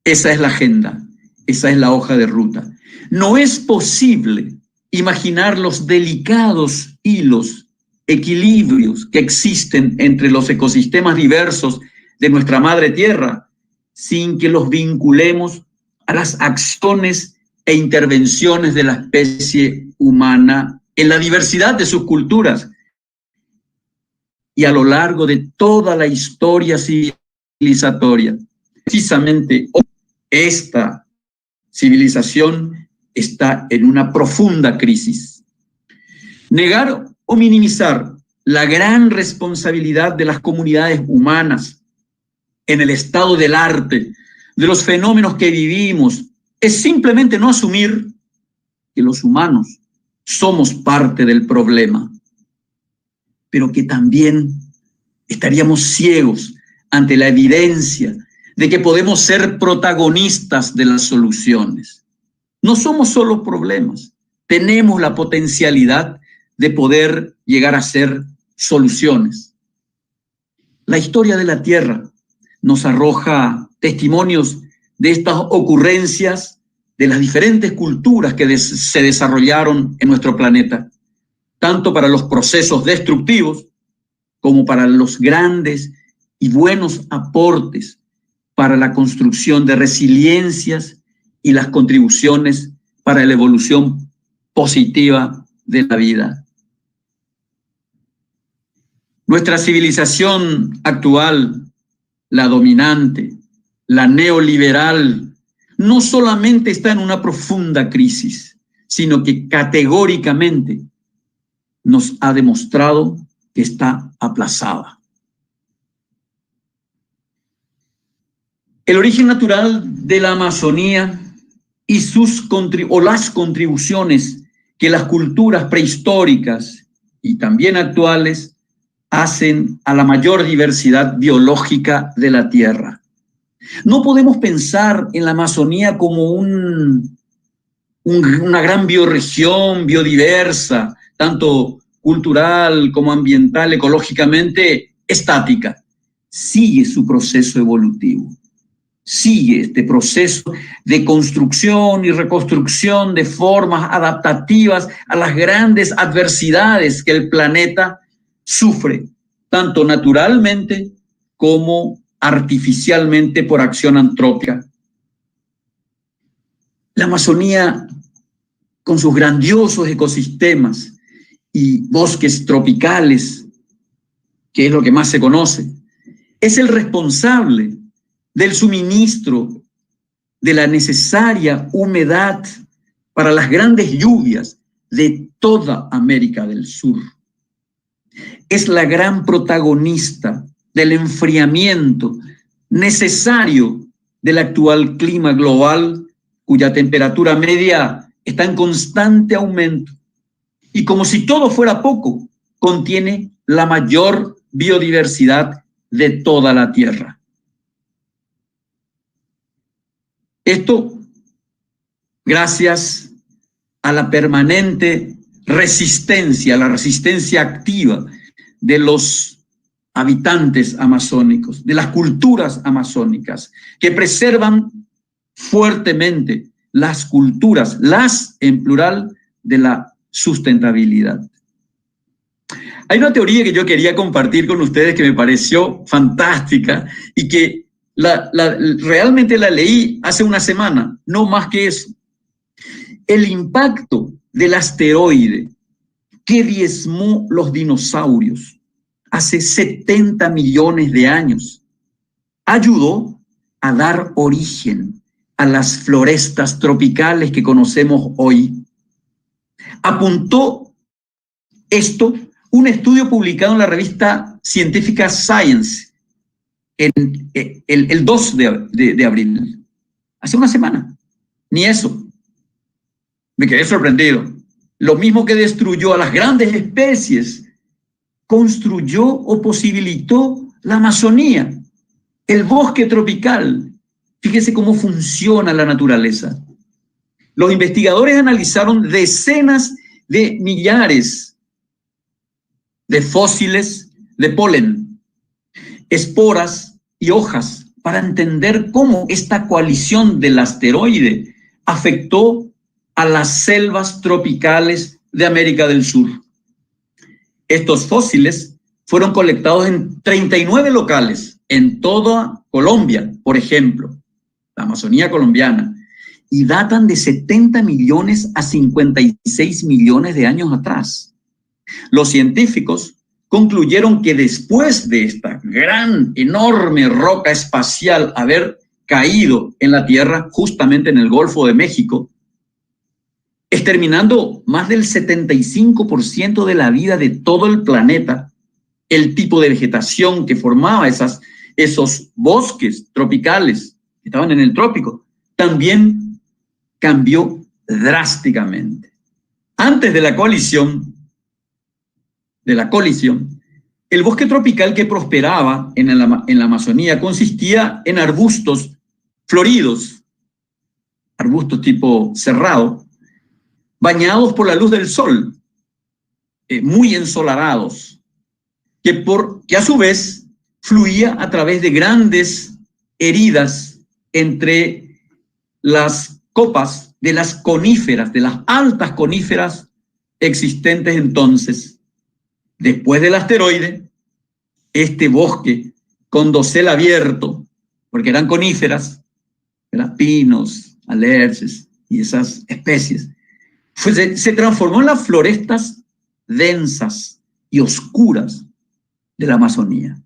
Esa es la agenda, esa es la hoja de ruta. No es posible imaginar los delicados hilos, equilibrios que existen entre los ecosistemas diversos de nuestra madre tierra sin que los vinculemos a las acciones e intervenciones de la especie humana en la diversidad de sus y a lo largo de toda la historia civilizatoria. Precisamente esta civilización está en una profunda crisis. Negar o minimizar la gran responsabilidad de las comunidades humanas en el estado del arte, de los fenómenos que vivimos, es simplemente no asumir que los humanos somos parte del problema, pero que también estaríamos ciegos ante la evidencia de que podemos ser protagonistas de las soluciones. No somos solo problemas, tenemos la potencialidad de poder llegar a ser soluciones. La historia de la Tierra nos arroja testimonios de estas ocurrencias de las diferentes culturas que se desarrollaron en nuestro planeta, tanto para los procesos destructivos como para los grandes y buenos aportes para la construcción de resiliencias y las contribuciones para la evolución positiva de la vida. Nuestra civilización actual, la dominante, la neoliberal, no solamente está en una profunda crisis, sino que categóricamente nos ha demostrado que está aplazada. El origen natural de la Amazonía y las contribuciones que las culturas prehistóricas y también actuales hacen a la mayor diversidad biológica de la Tierra. No podemos pensar en la Amazonía como una gran bioregión biodiversa, tanto cultural como ambiental, ecológicamente estática. Sigue su proceso evolutivo. Sigue este proceso de construcción y reconstrucción de formas adaptativas a las grandes adversidades que el planeta sufre, tanto naturalmente como artificialmente por acción antrópica. La Amazonía, con sus grandiosos ecosistemas y bosques tropicales, que es lo que más se conoce, es el responsable del suministro de la necesaria humedad para las grandes lluvias de toda América del Sur. Es la gran protagonista del enfriamiento necesario del actual clima global, cuya temperatura media está en constante aumento. Y como si todo fuera poco, contiene la mayor biodiversidad de toda la Tierra. Esto gracias a la permanente resistencia, la resistencia activa de los habitantes amazónicos, de las culturas amazónicas, que preservan fuertemente las culturas, las en plural, de la sustentabilidad. Hay una teoría que yo quería compartir con ustedes que me pareció fantástica y que realmente la leí hace una semana, no más que eso. El impacto del asteroide que diezmó los dinosaurios hace 70 millones de años ayudó a dar origen a las florestas tropicales que conocemos hoy. Apuntó esto un estudio publicado en la revista científica Science el 2 de abril, hace una semana. Ni eso. Me quedé sorprendido. Lo mismo que destruyó a las grandes especies, construyó o posibilitó la Amazonía, el bosque tropical. Fíjese cómo funciona la naturaleza. Los investigadores analizaron decenas de millares de fósiles de polen, esporas y hojas para entender cómo esta coalición del asteroide afectó a las selvas tropicales de América del Sur. Estos fósiles fueron colectados en 39 locales en toda Colombia, por ejemplo, la Amazonía colombiana, y datan de 70 millones a 56 millones de años atrás. Los científicos concluyeron que después de esta gran, enorme roca espacial haber caído en la Tierra, justamente en el Golfo de México, exterminando más del 75% de la vida de todo el planeta, el tipo de vegetación que formaba esos bosques tropicales que estaban en el trópico, también cambió drásticamente. Antes de la colisión, el bosque tropical que prosperaba en la Amazonía consistía en arbustos floridos, arbustos tipo cerrado, bañados por la luz del sol, muy ensolarados, que a su vez fluía a través de grandes heridas entre las copas de las coníferas, de las altas coníferas existentes entonces. Después del asteroide, este bosque con dosel abierto, porque eran coníferas, eran pinos, alerces y esas especies, se transformó en las florestas densas y oscuras de la Amazonía,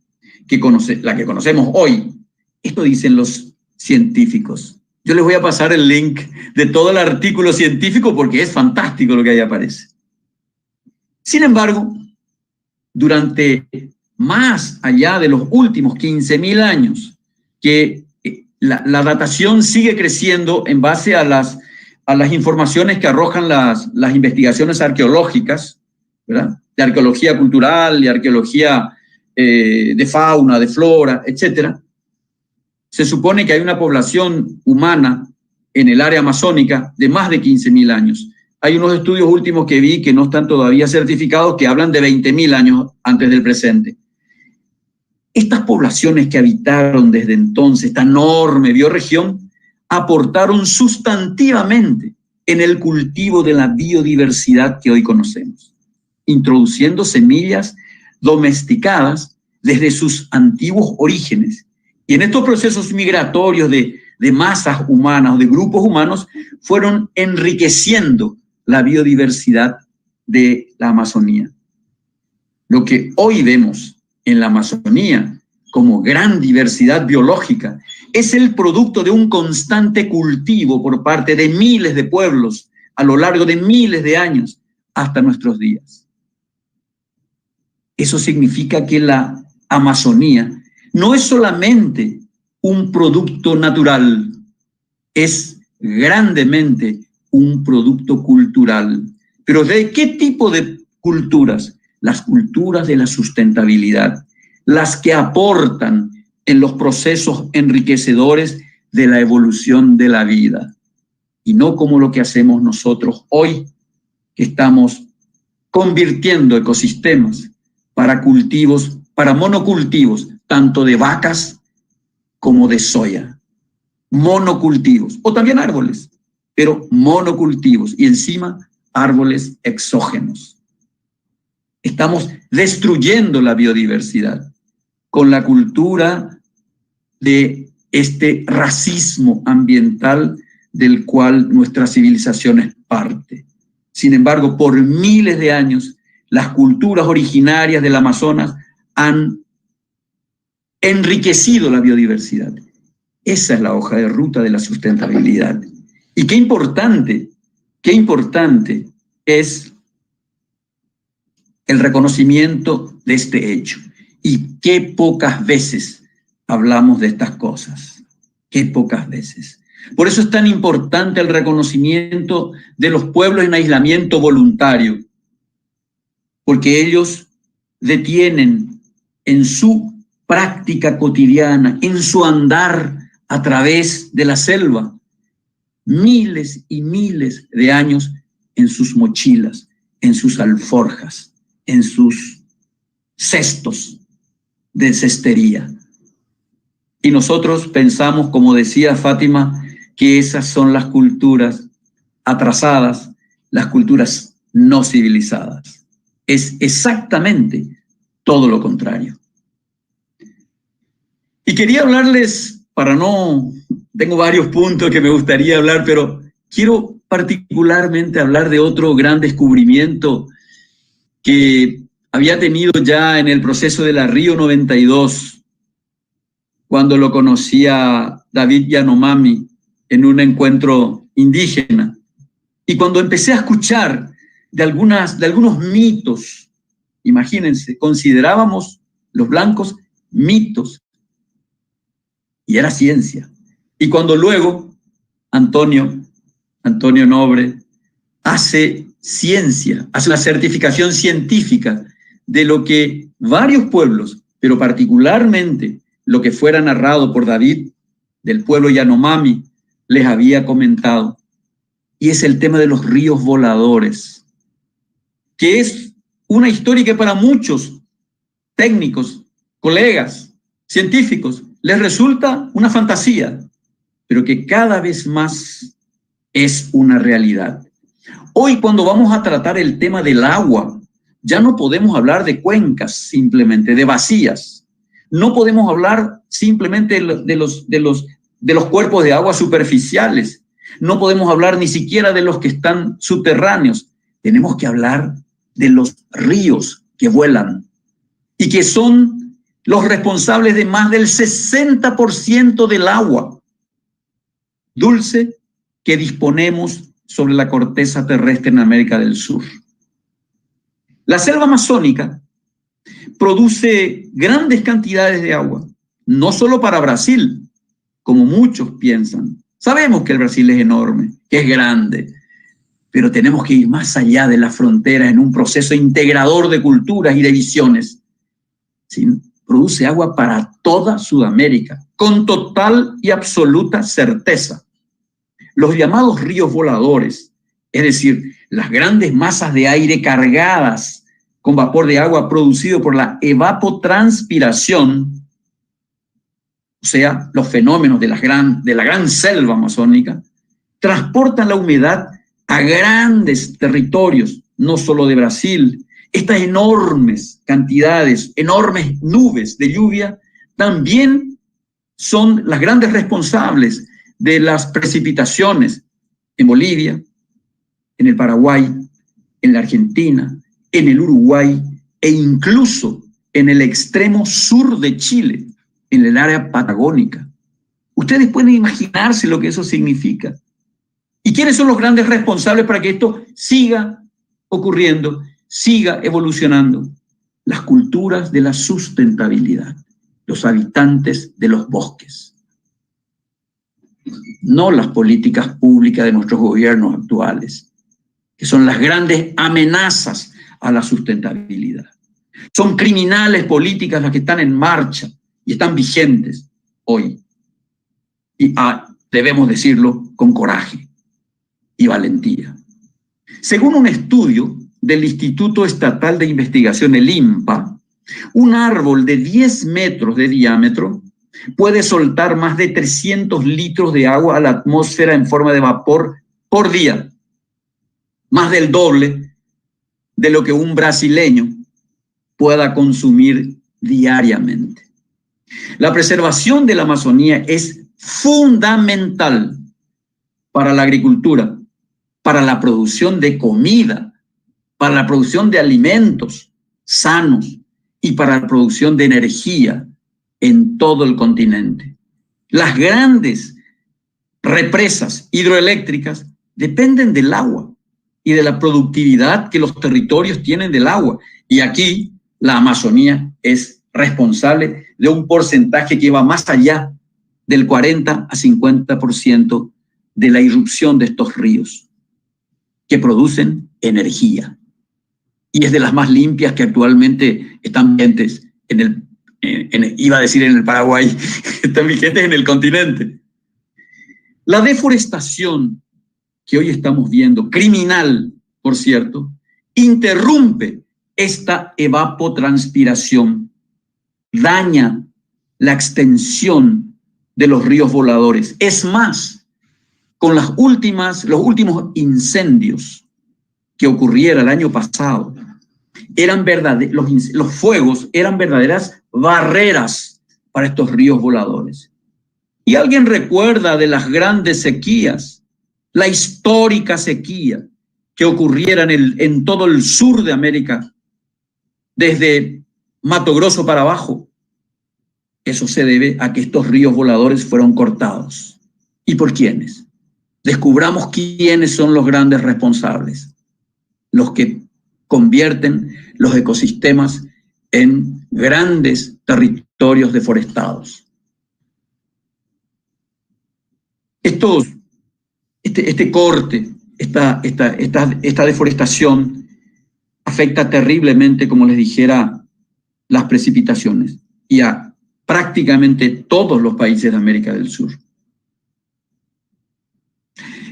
la que conocemos hoy. Esto dicen los científicos. Yo les voy a pasar el link de todo el artículo científico porque es fantástico lo que ahí aparece. Sin embargo, durante más allá de los últimos 15.000 años, que la datación sigue creciendo en base a las informaciones que arrojan las investigaciones arqueológicas, ¿verdad? De arqueología cultural, de arqueología de fauna, de flora, etc. Se supone que hay una población humana en el área amazónica de más de 15.000 años. Hay unos estudios últimos que vi que no están todavía certificados que hablan de 20.000 años antes del presente. Estas poblaciones que habitaron desde entonces esta enorme bioregión aportaron sustantivamente en el cultivo de la biodiversidad que hoy conocemos, introduciendo semillas domesticadas desde sus antiguos orígenes. Y en estos procesos migratorios de masas humanas o de grupos humanos fueron enriqueciendo la biodiversidad de la Amazonía. Lo que hoy vemos en la Amazonía como gran diversidad biológica es el producto de un constante cultivo por parte de miles de pueblos a lo largo de miles de años hasta nuestros días. Eso significa que la Amazonía no es solamente un producto natural, es grandemente un producto cultural. ¿Pero de qué tipo de culturas? Las culturas de la sustentabilidad, las que aportan en los procesos enriquecedores de la evolución de la vida, y no como lo que hacemos nosotros hoy, que estamos convirtiendo ecosistemas para cultivos, para monocultivos, tanto de vacas como de soya. Monocultivos, o también árboles, pero monocultivos, y encima árboles exógenos. Estamos destruyendo la biodiversidad con la cultura de este racismo ambiental del cual nuestra civilización es parte. Sin embargo, por miles de años, las culturas originarias del Amazonas han enriquecido la biodiversidad. Esa es la hoja de ruta de la sustentabilidad. Y qué importante es el reconocimiento de este hecho. Y qué pocas veces hablamos de estas cosas. Qué pocas veces. Por eso es tan importante el reconocimiento de los pueblos en aislamiento voluntario, porque ellos detienen en su práctica cotidiana, en su andar a través de la selva, miles y miles de años en sus mochilas, en sus alforjas, en sus cestos de cestería. Y nosotros pensamos, como decía Fátima, que esas son las culturas atrasadas, las culturas no civilizadas. Es exactamente todo lo contrario. Y quería hablarles, tengo varios puntos que me gustaría hablar, pero quiero particularmente hablar de otro gran descubrimiento que había tenido ya en el proceso de la Río 92, cuando lo conocía David Yanomami en un encuentro indígena. Y cuando empecé a escuchar de algunos mitos, imagínense, considerábamos los blancos mitos, y era ciencia. Y cuando luego Antonio Nobre hace ciencia, hace una certificación científica de lo que varios pueblos, pero particularmente lo que fuera narrado por David del pueblo Yanomami, les había comentado. Y es el tema de los ríos voladores, que es una historia que para muchos técnicos, colegas, científicos, les resulta una fantasía, pero que cada vez más es una realidad. Hoy, cuando vamos a tratar el tema del agua, ya no podemos hablar de cuencas simplemente, de vacías. No podemos hablar simplemente de los cuerpos de agua superficiales. No podemos hablar ni siquiera de los que están subterráneos. Tenemos que hablar de los ríos que vuelan y que son los responsables de más del 60% del agua dulce que disponemos sobre la corteza terrestre en América del Sur. La selva amazónica produce grandes cantidades de agua, no solo para Brasil, como muchos piensan. Sabemos que el Brasil es enorme, que es grande, pero tenemos que ir más allá de las fronteras en un proceso integrador de culturas y de visiones. ¿Sí? Produce agua para toda Sudamérica, con total y absoluta certeza. Los llamados ríos voladores, es decir, las grandes masas de aire cargadas con vapor de agua producido por la evapotranspiración, o sea, los fenómenos de la gran selva amazónica, transportan la humedad a grandes territorios, no solo de Brasil. Estas enormes cantidades, enormes nubes de lluvia, también son las grandes responsables de las precipitaciones en Bolivia, en el Paraguay, en la Argentina, en el Uruguay e incluso en el extremo sur de Chile, en el área patagónica. Ustedes pueden imaginarse lo que eso significa. ¿Y quiénes son los grandes responsables para que esto siga ocurriendo, siga evolucionando? Las culturas de la sustentabilidad, los habitantes de los bosques. No las políticas públicas de nuestros gobiernos actuales, que son las grandes amenazas a la sustentabilidad. Son criminales políticas las que están en marcha y están vigentes hoy. Y debemos decirlo con coraje y valentía. Según un estudio del Instituto Estatal de Investigación, el INPA, un árbol de 10 metros de diámetro puede soltar más de 300 litros de agua a la atmósfera en forma de vapor por día, más del doble de lo que un brasileño pueda consumir diariamente. La preservación de la Amazonía es fundamental para la agricultura, para la producción de comida, para la producción de alimentos sanos y para la producción de energía en todo el continente. Las grandes represas hidroeléctricas dependen del agua y de la productividad que los territorios tienen del agua. Y aquí la Amazonía es responsable de un porcentaje que va más allá del 40 a 50% de la irrupción de estos ríos, que producen energía. Y es de las más limpias que actualmente están vigentes iba a decir en el Paraguay, están vigentes en el continente. La deforestación que hoy estamos viendo, criminal, por cierto, interrumpe esta evapotranspiración, daña la extensión de los ríos voladores. Es más, con los últimos incendios que ocurrieron el año pasado, los fuegos eran verdaderas barreras para estos ríos voladores. ¿Y alguien recuerda de las grandes sequías, la histórica sequía que ocurriera en todo el sur de América, desde Mato Grosso para abajo? Eso se debe a que estos ríos voladores fueron cortados. ¿Y por quiénes? Descubramos quiénes son los grandes responsables, los que convierten los ecosistemas en grandes territorios deforestados. Este corte, esta deforestación afecta terriblemente, como les dijera, las precipitaciones y a prácticamente todos los países de América del Sur.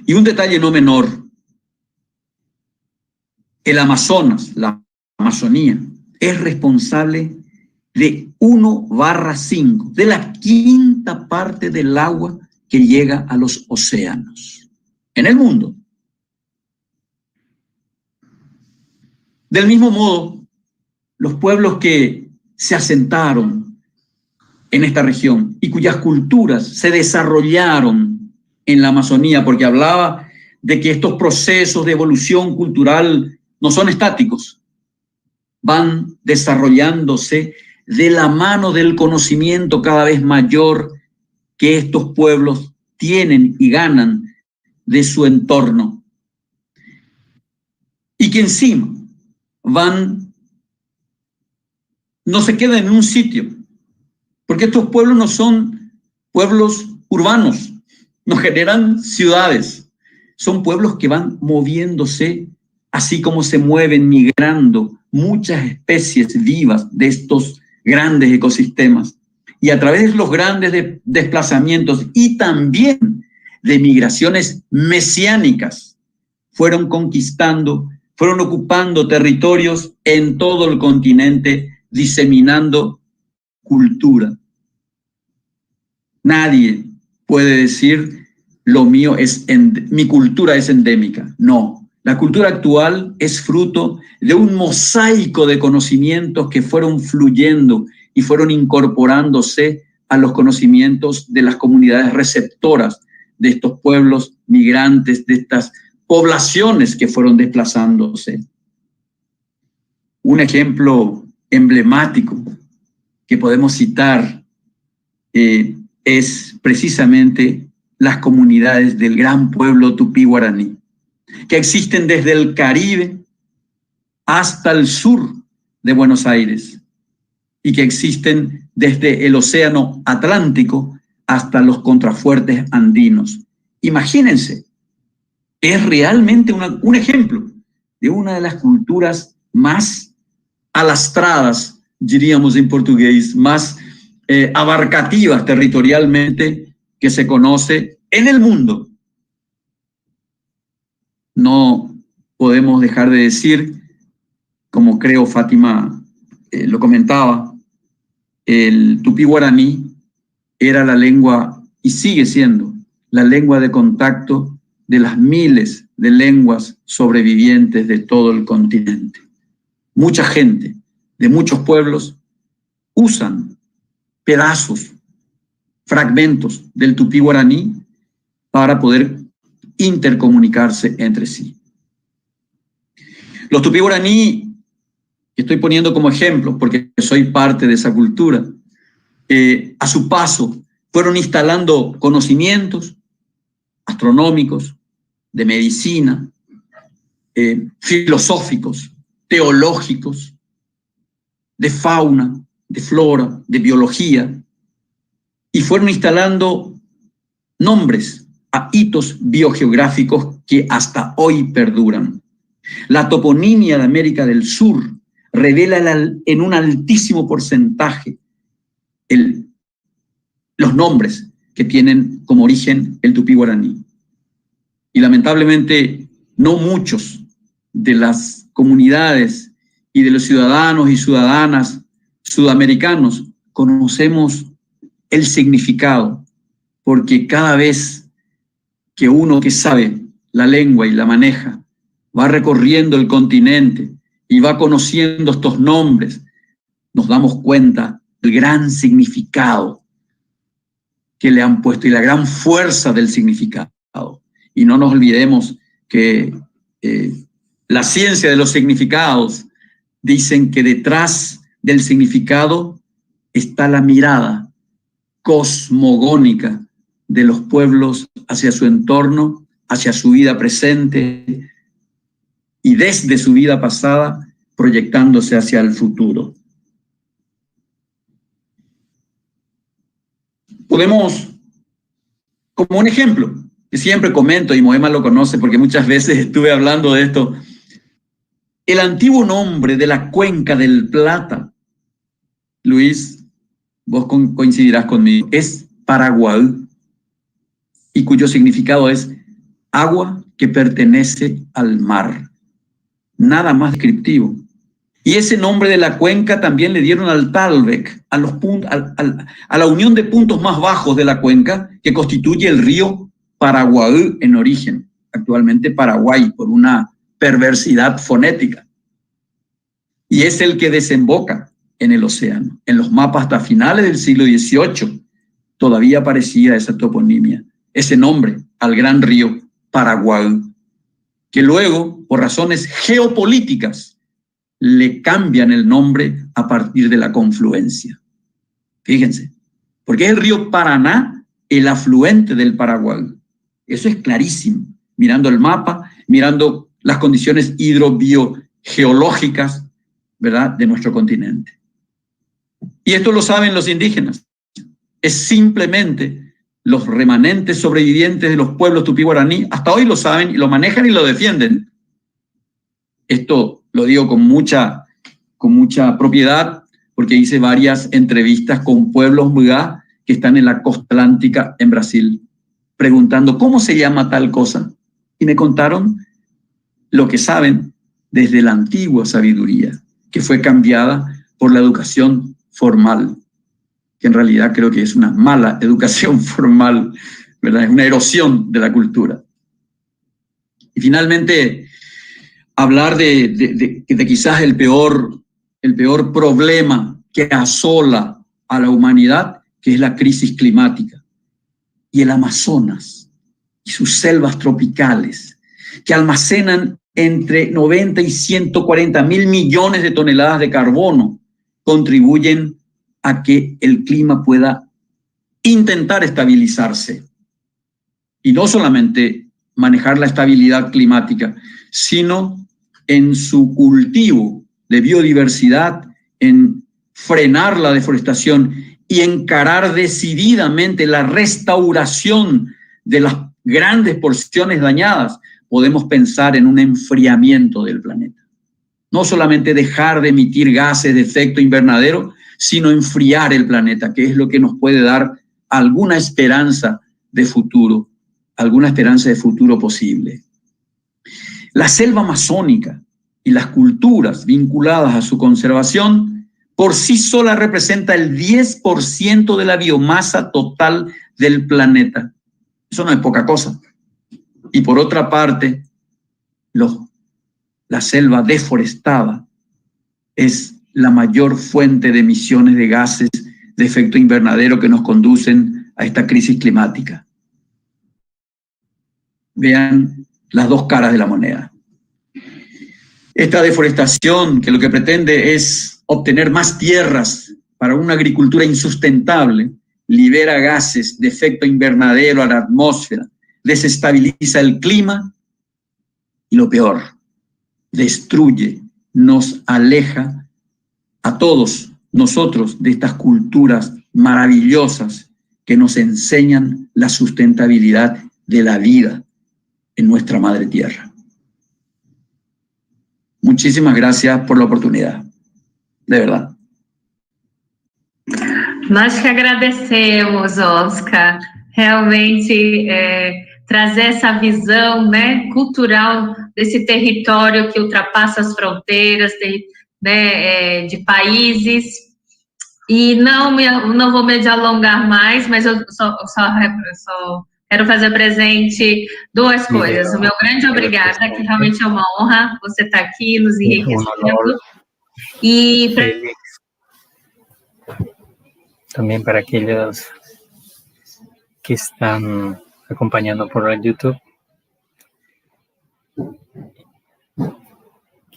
Y un detalle no menor: el Amazonas, la Amazonía, es responsable de 1/5, de la quinta parte del agua que llega a los océanos en el mundo. Del mismo modo, los pueblos que se asentaron en esta región y cuyas culturas se desarrollaron en la Amazonía, porque hablaba de que estos procesos de evolución cultural no son estáticos, van desarrollándose de la mano del conocimiento cada vez mayor que estos pueblos tienen y ganan de su entorno. Y que encima no se quedan en un sitio, porque estos pueblos no son pueblos urbanos, no generan ciudades, son pueblos que van moviéndose, así como se mueven migrando muchas especies vivas de estos grandes ecosistemas. Y a través de los grandes desplazamientos y también de migraciones mesiánicas, fueron ocupando territorios en todo el continente, diseminando cultura. Nadie puede decir, mi cultura es endémica. No, la cultura actual es fruto de un mosaico de conocimientos que fueron fluyendo y fueron incorporándose a los conocimientos de las comunidades receptoras de estos pueblos migrantes, de estas poblaciones que fueron desplazándose. Un ejemplo emblemático que podemos citar es precisamente las comunidades del gran pueblo tupí-guaraní, que existen desde el Caribe hasta el sur de Buenos Aires y que existen desde el océano Atlántico hasta los contrafuertes andinos. Imagínense, es realmente un ejemplo de una de las culturas más alastradas, diríamos en portugués, más abarcativas territorialmente que se conoce en el mundo. No podemos dejar de decir, como creo Fátima lo comentaba, el tupí-guaraní era la lengua, y sigue siendo, la lengua de contacto de las miles de lenguas sobrevivientes de todo el continente. Mucha gente de muchos pueblos usan pedazos, fragmentos del tupí-guaraní para poder intercomunicarse entre sí. Los tupí-guaraní, que estoy poniendo como ejemplo porque soy parte de esa cultura, a su paso fueron instalando conocimientos astronómicos, de medicina, filosóficos, teológicos, de fauna, de flora, de biología, y fueron instalando nombres a hitos biogeográficos que hasta hoy perduran. La toponimia de América del Sur revela en un altísimo porcentaje los nombres que tienen como origen el tupí-guaraní. Y lamentablemente no muchos de las comunidades y de los ciudadanos y ciudadanas sudamericanos conocemos el significado, porque cada vez que uno que sabe la lengua y la maneja va recorriendo el continente y va conociendo estos nombres, nos damos cuenta del gran significado que le han puesto y la gran fuerza del significado. Y no nos olvidemos que la ciencia de los significados dicen que detrás del significado está la mirada cosmogónica de los pueblos hacia su entorno, hacia su vida presente y desde su vida pasada proyectándose hacia el futuro. Podemos, como un ejemplo, que siempre comento y Moema lo conoce porque muchas veces estuve hablando de esto, el antiguo nombre de la cuenca del Plata, Luis, vos coincidirás conmigo, es Paraguay, y cuyo significado es agua que pertenece al mar. Nada más descriptivo. Y ese nombre de la cuenca también le dieron al Talbec, a la unión de puntos más bajos de la cuenca que constituye el río Paraguay en origen, actualmente Paraguay, por una perversidad fonética. Y es el que desemboca en el océano. En los mapas hasta finales del siglo XVIII todavía aparecía esa toponimia, ese nombre al gran río Paraguay, que luego, por razones geopolíticas, le cambian el nombre a partir de la confluencia. Fíjense, porque es el río Paraná el afluente del Paraguay. Eso es clarísimo, mirando el mapa, mirando las condiciones hidrobiogeológicas, ¿verdad?, de nuestro continente. Y esto lo saben los indígenas. Es simplemente los remanentes sobrevivientes de los pueblos tupí-guaraní, hasta hoy lo saben y lo manejan y lo defienden. Esto lo digo con mucha propiedad, porque hice varias entrevistas con pueblos muiá que están en la costa atlántica en Brasil, preguntando cómo se llama tal cosa. Y me contaron lo que saben desde la antigua sabiduría, que fue cambiada por la educación formal, que en realidad creo que es una mala educación formal, ¿verdad? Es una erosión de la cultura. Y finalmente, hablar de quizás el peor problema que asola a la humanidad, que es la crisis climática. Y el Amazonas y sus selvas tropicales, que almacenan entre 90 y 140 mil millones de toneladas de carbono, contribuyen a que el clima pueda intentar estabilizarse. Y no solamente manejar la estabilidad climática, sino en su cultivo de biodiversidad, en frenar la deforestación y encarar decididamente la restauración de las grandes porciones dañadas, podemos pensar en un enfriamiento del planeta. No solamente dejar de emitir gases de efecto invernadero, sino enfriar el planeta, que es lo que nos puede dar alguna esperanza de futuro posible. La selva amazónica y las culturas vinculadas a su conservación por sí sola representa el 10% de la biomasa total del planeta. Eso no es poca cosa. Y por otra parte, la selva deforestada es la mayor fuente de emisiones de gases de efecto invernadero que nos conducen a esta crisis climática. Vean las dos caras de la moneda. Esta deforestación, que lo que pretende es obtener más tierras para una agricultura insustentable, libera gases de efecto invernadero a la atmósfera, desestabiliza el clima y lo peor, destruye, nos aleja a todos nosotros de estas culturas maravillosas que nos enseñan la sustentabilidad de la vida en nuestra madre tierra. Muchísimas gracias por la oportunidad, de verdad. Nós que agradecemos, Oscar. Realmente trazer essa visão, né, cultural desse território que ultrapassa as fronteiras de países. E não vou me alongar mais, mas eu só quero fazer presente duas coisas. O meu grande obrigada, que realmente é uma honra você estar aqui nos enriquecendo. E también para aquellos que están acompañando por el YouTube,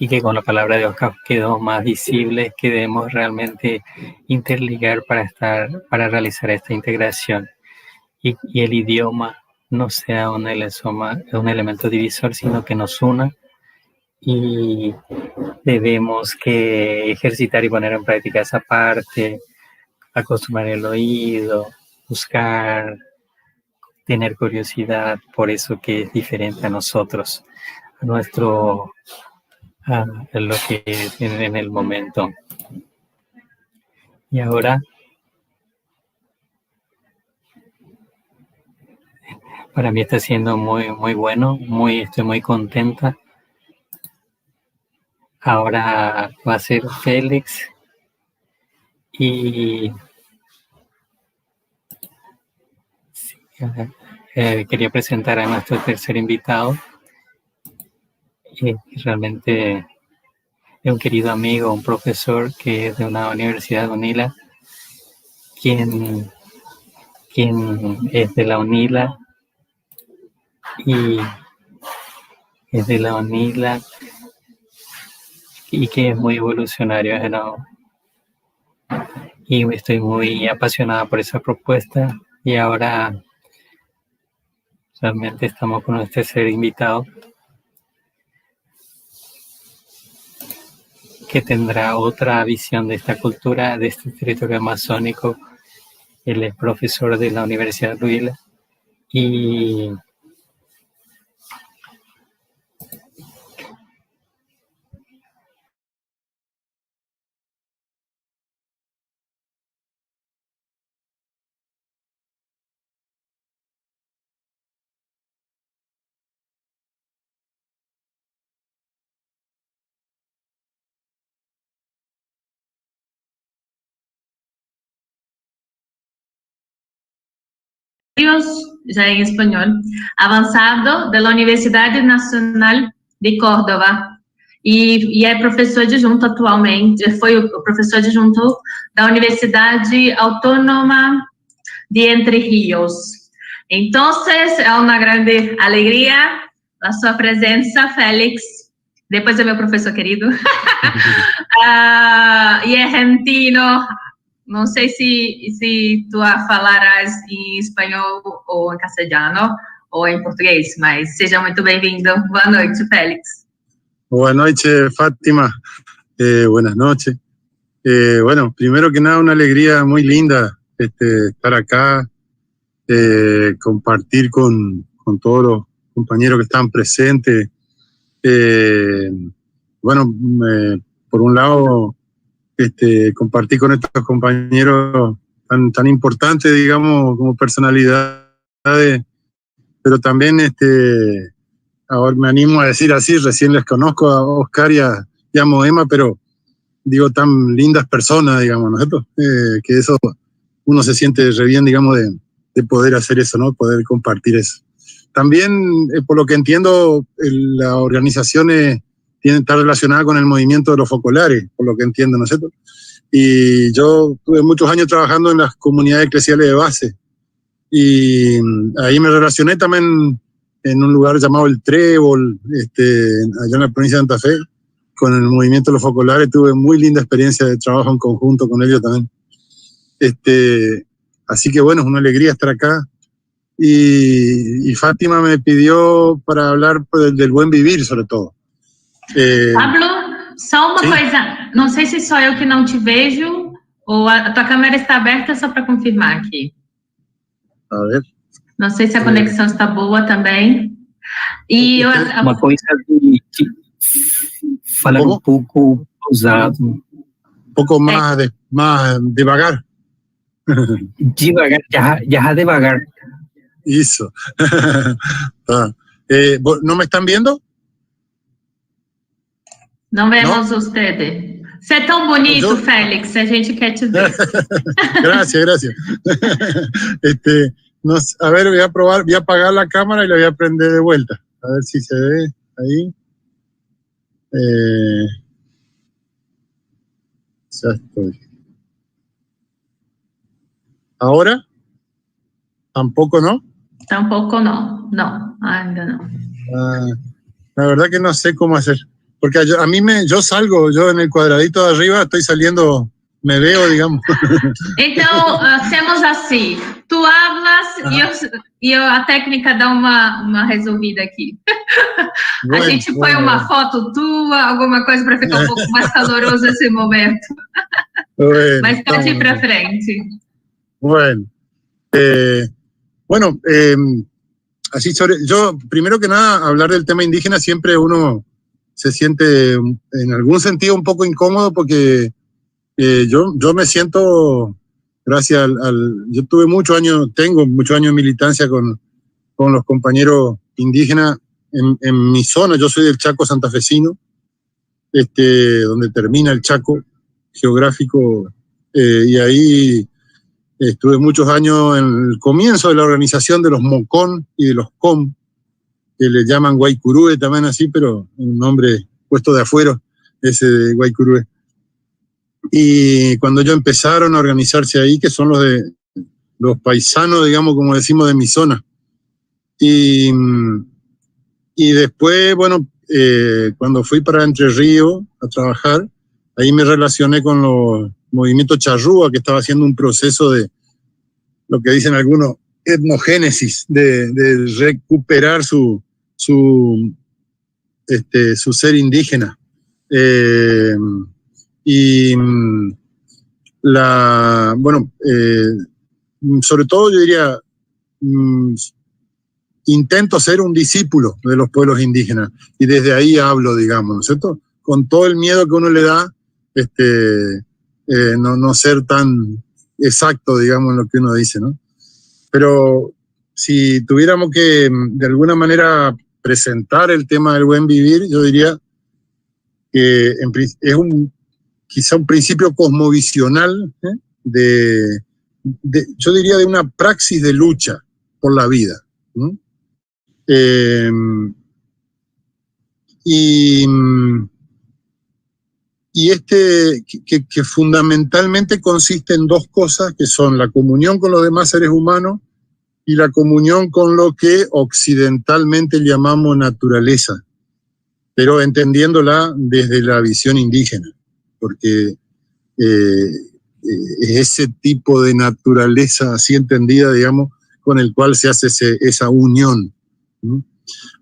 y que con la palabra de Oscar quedó más visible que debemos realmente interligar para realizar esta integración y el idioma no sea un elemento divisor, sino que nos una, y debemos que ejercitar y poner en práctica esa parte, acostumbrar el oído, buscar, tener curiosidad por eso que es diferente a nosotros, a lo que es en el momento. Y ahora, para mí está siendo muy, muy bueno, estoy muy contenta. Ahora va a ser Félix y quería presentar a nuestro tercer invitado. Realmente es un querido amigo, un profesor que es de una universidad de UNILA, quien es de la UNILA y es de la UNILA y que es muy evolucionario, ¿no? Y estoy muy apasionada por esa propuesta, y ahora realmente estamos con nuestro tercer invitado, que tendrá otra visión de esta cultura, de este territorio amazónico. Él es profesor de la Universidad de UNILA y já em espanhol, avançado da Universidade Nacional de Córdoba, e é professor adjunto atualmente, foi o professor adjunto da Universidade Autônoma de Entre Rios. Então, é uma grande alegria a sua presença, Félix. depois do meu professor querido, e argentino. Não sei se tu falarás em espanhol ou em castelhano ou em português, mas seja muito bem-vindo. Boa noite, Félix. Buenas noches, Fátima. Buenas noches. Bueno, primero que nada, una alegría muy linda estar acá, compartir con todos los compañeros que están presentes. Bueno, por un lado, compartir con estos compañeros tan importantes, digamos, como personalidades, pero también ahora me animo a decir así, recién les conozco a Oscar y a Moema, pero digo, tan lindas personas, digamos, ¿no? Que eso uno se siente re bien, digamos, de poder hacer eso, ¿no? Poder compartir eso. También, por lo que entiendo, la organización está relacionada con el movimiento de los focolares, por lo que entiendo, ¿no es cierto? Y yo tuve muchos años trabajando en las comunidades eclesiales de base, y ahí me relacioné también en un lugar llamado El Trébol, allá en la provincia de Santa Fe, con el movimiento de los focolares. Tuve muy linda experiencia de trabajo en conjunto con ellos también. Así que bueno, es una alegría estar acá. Y Fátima me pidió para hablar del buen vivir, sobre todo. Pablo, só uma coisa, não sei se só eu que não te vejo, ou a tua câmera está aberta, só para confirmar aqui. A ver. Não sei se a conexão está boa também. E uma coisa de falar um pouco pausado. Um pouco mais devagar. Devagar, ya devagar. Isso. Tá. ¿No me están viendo? Não vemos você. Você é tão bonito, Félix, a gente quer te ver. Gracias. No, a ver, voy a probar, voy a apagar la cámara y la voy a prender de vuelta. A ver si se ve ahí. Ya estoy. ¿Ahora? ¿Tampoco no? Tampoco no. No, ainda no. La verdad que no sé cómo hacer. Porque yo salgo, yo en el cuadradito de arriba estoy saliendo, me veo, digamos. Então, hacemos assim. Tu hablas e a técnica dá uma resolvida aqui. A gente põe uma foto tua, alguma coisa para ficar um pouco mais caloroso esse momento. Mas pode ir para frente. Bueno. Así yo, primero que nada, hablar del tema indígena, siempre uno se siente en algún sentido un poco incómodo, porque yo me siento, gracias yo tengo muchos años de militancia con los compañeros indígenas en mi zona. Yo soy del Chaco santafesino, donde termina el Chaco geográfico, y ahí estuve muchos años en el comienzo de la organización de los Mocón y de los Com, que le llaman Guaycurúe también así, pero un nombre puesto de afuera, ese de Guaycurúe. Y cuando ellos empezaron a organizarse ahí, que son los paisanos, digamos, como decimos, de mi zona. Y después, bueno, cuando fui para Entre Ríos a trabajar, ahí me relacioné con los movimientos charrúa, que estaba haciendo un proceso de lo que dicen algunos etnogénesis, de recuperar su ser indígena. Sobre todo yo diría, intento ser un discípulo de los pueblos indígenas, y desde ahí hablo, digamos, ¿no es cierto? Con todo el miedo que uno le da, no ser tan exacto, digamos, en lo que uno dice, ¿no? Pero si tuviéramos que, de alguna manera, presentar el tema del buen vivir, yo diría que es quizá un principio cosmovisional, yo diría de una praxis de lucha por la vida, ¿no? Que fundamentalmente consiste en dos cosas, que son la comunión con los demás seres humanos y la comunión con lo que occidentalmente llamamos naturaleza. pero entendiéndola desde la visión indígena, porque ese tipo de naturaleza así entendida, digamos, con el cual se hace esa unión. ¿Mm?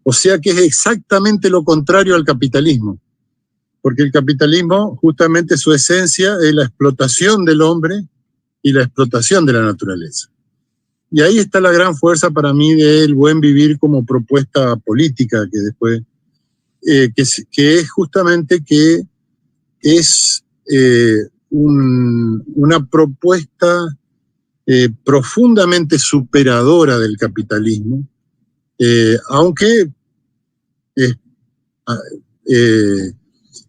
O sea que es exactamente lo contrario al capitalismo, porque el capitalismo, justamente su esencia es la explotación del hombre y la explotación de la naturaleza. Y ahí está la gran fuerza para mí del buen vivir como propuesta política, que después, que es justamente que es una propuesta profundamente superadora del capitalismo, aunque es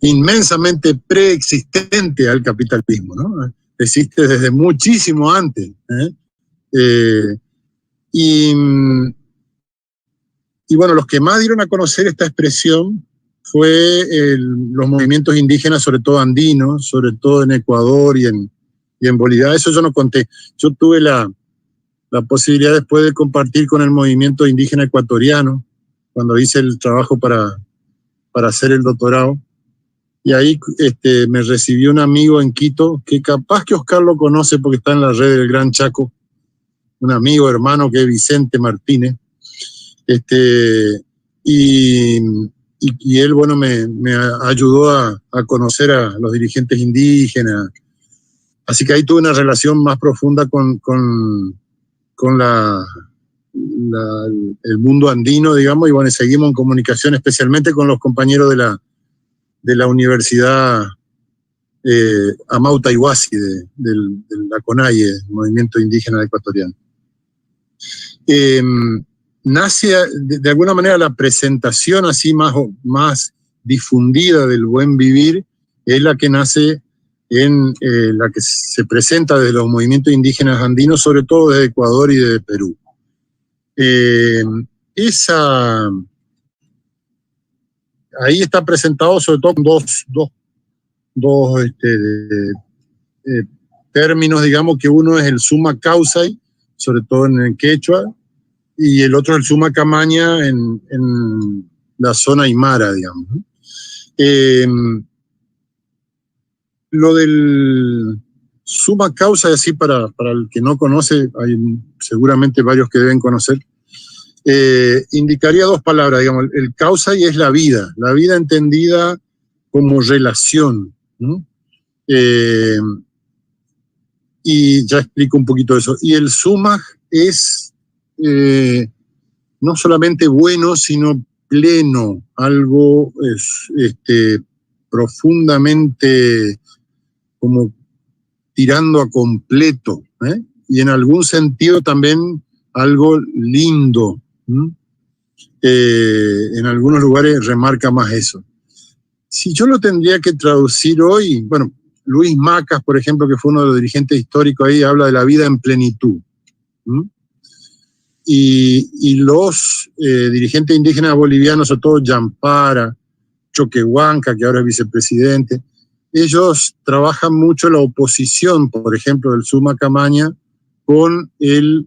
inmensamente preexistente al capitalismo, ¿no? Existe desde muchísimo antes, y bueno, los que más dieron a conocer esta expresión fue los movimientos indígenas, sobre todo andinos, sobre todo en Ecuador y en Bolivia. Eso yo no conté. Yo tuve la posibilidad después de compartir con el movimiento indígena ecuatoriano, cuando hice el trabajo para hacer el doctorado. Y ahí me recibió un amigo en Quito, que capaz que Oscar lo conoce porque está en la red del Gran Chaco, un amigo hermano que es Vicente Martínez. Y él, bueno, me ayudó a conocer a los dirigentes indígenas. Así que ahí tuve una relación más profunda con el mundo andino, digamos, y bueno, seguimos en comunicación, especialmente con los compañeros de la Universidad Amauta Iwasi, de la CONAIE, el Movimiento Indígena Ecuatoriano. Nace de alguna manera la presentación así más difundida del buen vivir, es la que nace en la que se presenta desde los movimientos indígenas andinos, sobre todo desde Ecuador y desde Perú. Ahí está presentado sobre todo dos términos, digamos, que uno es el summa causai, sobre todo en el quechua, y el otro es el summa camaña en la zona aymara, digamos. Lo del summa causa, así para el que no conoce, hay seguramente varios que deben conocer, indicaría dos palabras, digamos. El causa y es la vida entendida como relación, ¿no? Y ya explico un poquito eso. Y el summa es no solamente bueno, sino pleno, algo profundamente como tirando a completo, y en algún sentido también algo lindo. En algunos lugares remarca más eso. Si yo lo tendría que traducir hoy, bueno, Luis Macas, por ejemplo, que fue uno de los dirigentes históricos ahí, habla de la vida en plenitud. Y los dirigentes indígenas bolivianos, sobre todo Yampara, Choquehuanca, que ahora es vicepresidente, ellos trabajan mucho la oposición, por ejemplo, del summa camaña con el